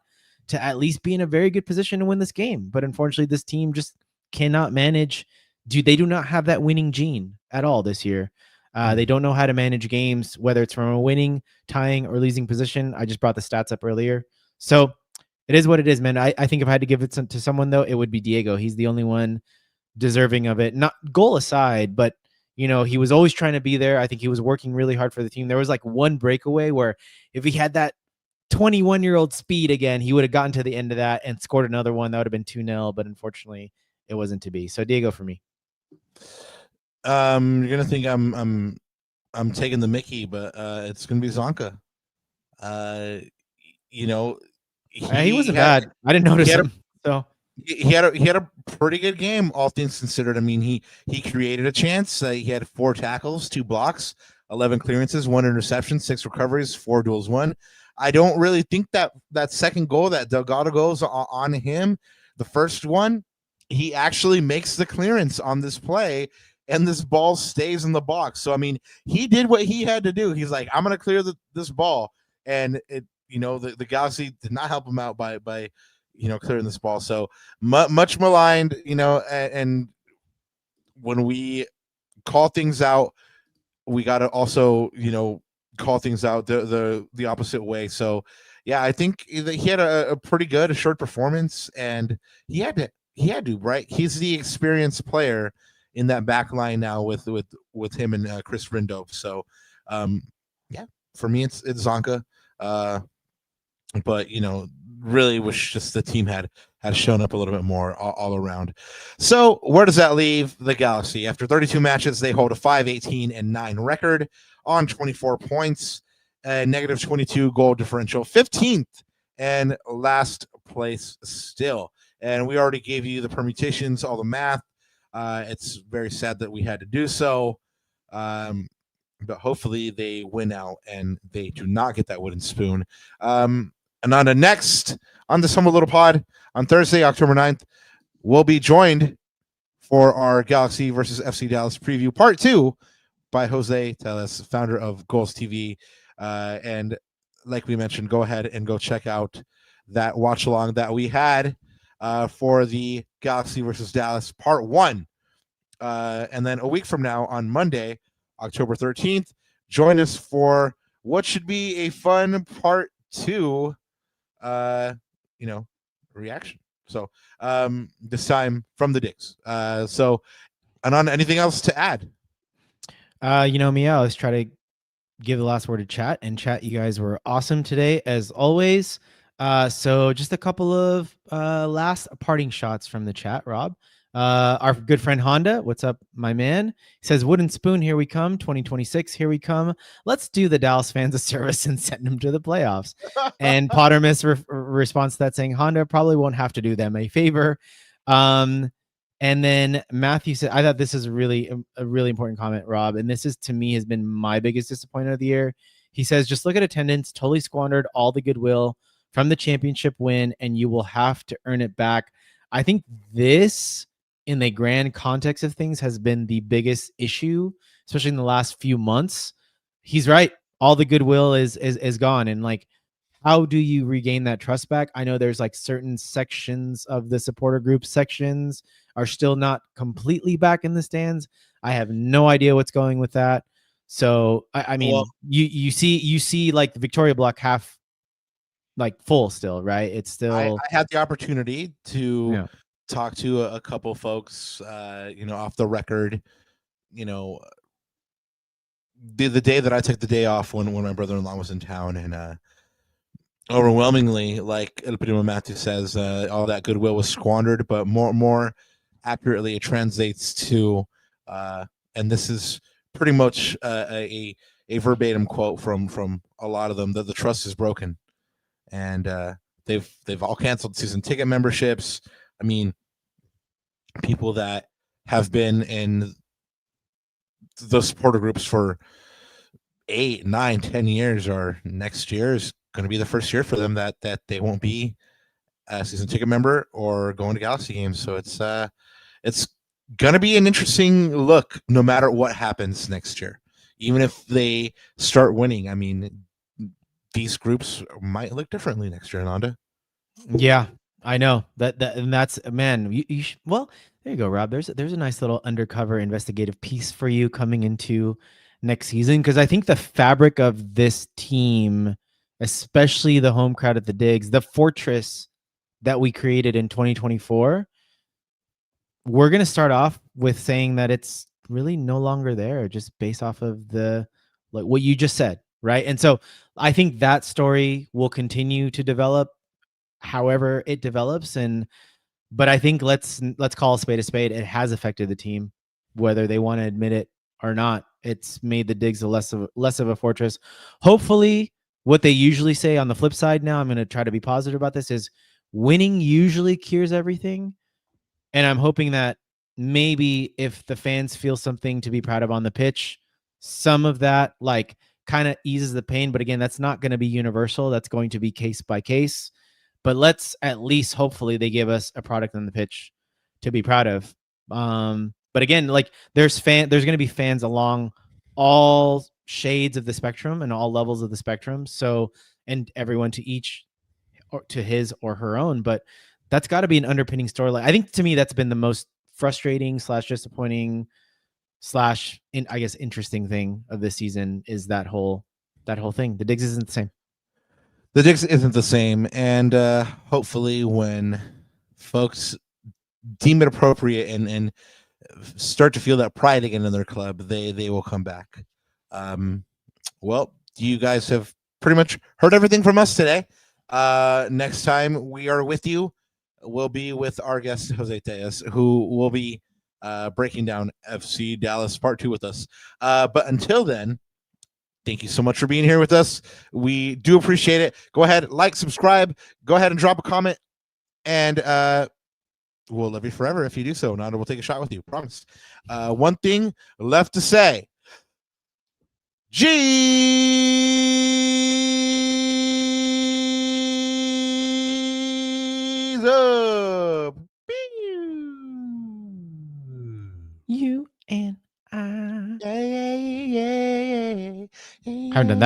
to at least be in a very good position to win this game. But unfortunately, this team just cannot manage. They do not have that winning gene at all this year. They don't know how to manage games, whether it's from a winning, tying, or losing position. I just brought the stats up earlier. So it is what it is, man. I think if I had to give it to someone, though, it would be Diego. He's the only one deserving of it. Not goal aside, but, he was always trying to be there. I think he was working really hard for the team. There was like one breakaway where if he had that 21-year-old speed again, he would have gotten to the end of that and scored another one. That would have been 2-0, but unfortunately, it wasn't to be. So Diego for me. You're gonna think I'm taking the Mickey, but it's gonna be Zonka. He wasn't bad. I didn't notice him. So he had a pretty good game, all things considered. I mean, he created a chance. He had 4 tackles, 2 blocks, 11 clearances, 1 interception, 6 recoveries, 4 duels won. I don't really think that second goal, that Delgado goes on him. The first one, he actually makes the clearance on this play, and this ball stays in the box. So, I mean, he did what he had to do. He's like, I'm going to clear this ball. And the Galaxy did not help him out by clearing this ball. So much maligned, and when we call things out, we got to also, call things out the opposite way. So yeah, I think he had a pretty good, a short performance, and he had to, right? He's the experienced player in that back line now with him and Chris Rindo. So yeah, for me it's Zonka. But really wish just the team had shown up a little bit more all around. So where does that leave the Galaxy? After 32 matches, they hold a 5-18-9 record on 24 points, negative 22 goal differential, 15th and last place still. And we already gave you the permutations, all the math. It's very sad that we had to do so. But hopefully they win out and they do not get that wooden spoon. Ananda, next on the Humble Little Pod on Thursday, October 9th, we'll be joined for our Galaxy versus FC Dallas preview part 2 by Jose Teles, founder of Goals TV. And like we mentioned, go ahead and go check out that watch along that we had for the Galaxy versus Dallas part 1. And then a week from now on Monday, October 13th, join us for what should be a fun part 2 reaction. So this time from the digs. So Ananda, anything else to add? You know me, I always try to give the last word to chat, and chat, you guys were awesome today as always. So just a couple of last parting shots from the chat. Rob, our good friend Honda, what's up, my man? He says, wooden spoon, here we come. 2026, here we come. Let's do the Dallas fans a service and send them to the playoffs. And Pottermus responds to that saying, Honda probably won't have to do them a favor. And then Matthew said, I thought this is a really important comment, Rob. And this is, to me, has been my biggest disappointment of the year. He says, just look at attendance, totally squandered all the goodwill from the championship win, and you will have to earn it back. I think this, in the grand context of things, has been the biggest issue, especially in the last few months. He's right. All the goodwill is gone. And like, how do you regain that trust back? I know there's like certain sections of the supporter group sections are still not completely back in the stands. I have no idea what's going with that. So I mean, well, you see like the Victoria block half like full still, right? It's still. I had the opportunity to talk to a couple folks, off the record. The day that I took the day off when my brother-in-law was in town, and overwhelmingly, like El Primo Matthew says, all that goodwill was squandered. But more accurately, it translates to, and this is pretty much a verbatim quote from a lot of them, that the trust is broken, and they've all canceled season ticket memberships. I mean, people that have been in the supporter groups for 8, 9, 10 years, or next year is going to be the first year for them that they won't be a season ticket member or going to Galaxy games. So it's going to be an interesting look no matter what happens next year. Even if they start winning, I mean, these groups might look differently next year, Ananda. Yeah, I know and that's, man, well, there you go, Rob. There's a nice little undercover investigative piece for you coming into next season, because I think the fabric of this team, especially the home crowd at the digs, the fortress that we created in 2024, we're going to start off with saying that it's really no longer there, just based off of the, like what you just said, right? And so I think that story will continue to develop however it develops. But I think let's call a spade a spade. It has affected the team, whether they want to admit it or not. It's made the digs less of a fortress. Hopefully, what they usually say on the flip side, now I'm going to try to be positive about this, is winning usually cures everything. And I'm hoping that maybe if the fans feel something to be proud of on the pitch, some of that like kind of eases the pain. But again, that's not going to be universal. That's going to be case by case. But let's at least, hopefully, they give us a product on the pitch to be proud of. But again, like there's going to be fans along all shades of the spectrum and all levels of the spectrum. So, and everyone to each or to his or her own. But that's got to be an underpinning storyline. I think to me, that's been the most frustrating / disappointing / I guess interesting thing of this season, is that whole thing. The digs isn't the same. The digs isn't the same, and hopefully, when folks deem it appropriate and start to feel that pride again in their club, they will come back. Well, you guys have pretty much heard everything from us today. Next time we are with you, we'll be with our guest Jose Tejas, who will be breaking down FC Dallas Part 2 with us. But until then, thank you so much for being here with us. We do appreciate it. Go ahead, like, subscribe. Go ahead and drop a comment. And we'll love you forever if you do so. Nanda will take a shot with you. Promise. One thing left to say. Jesus. You and I. Yeah. Haven't done that one.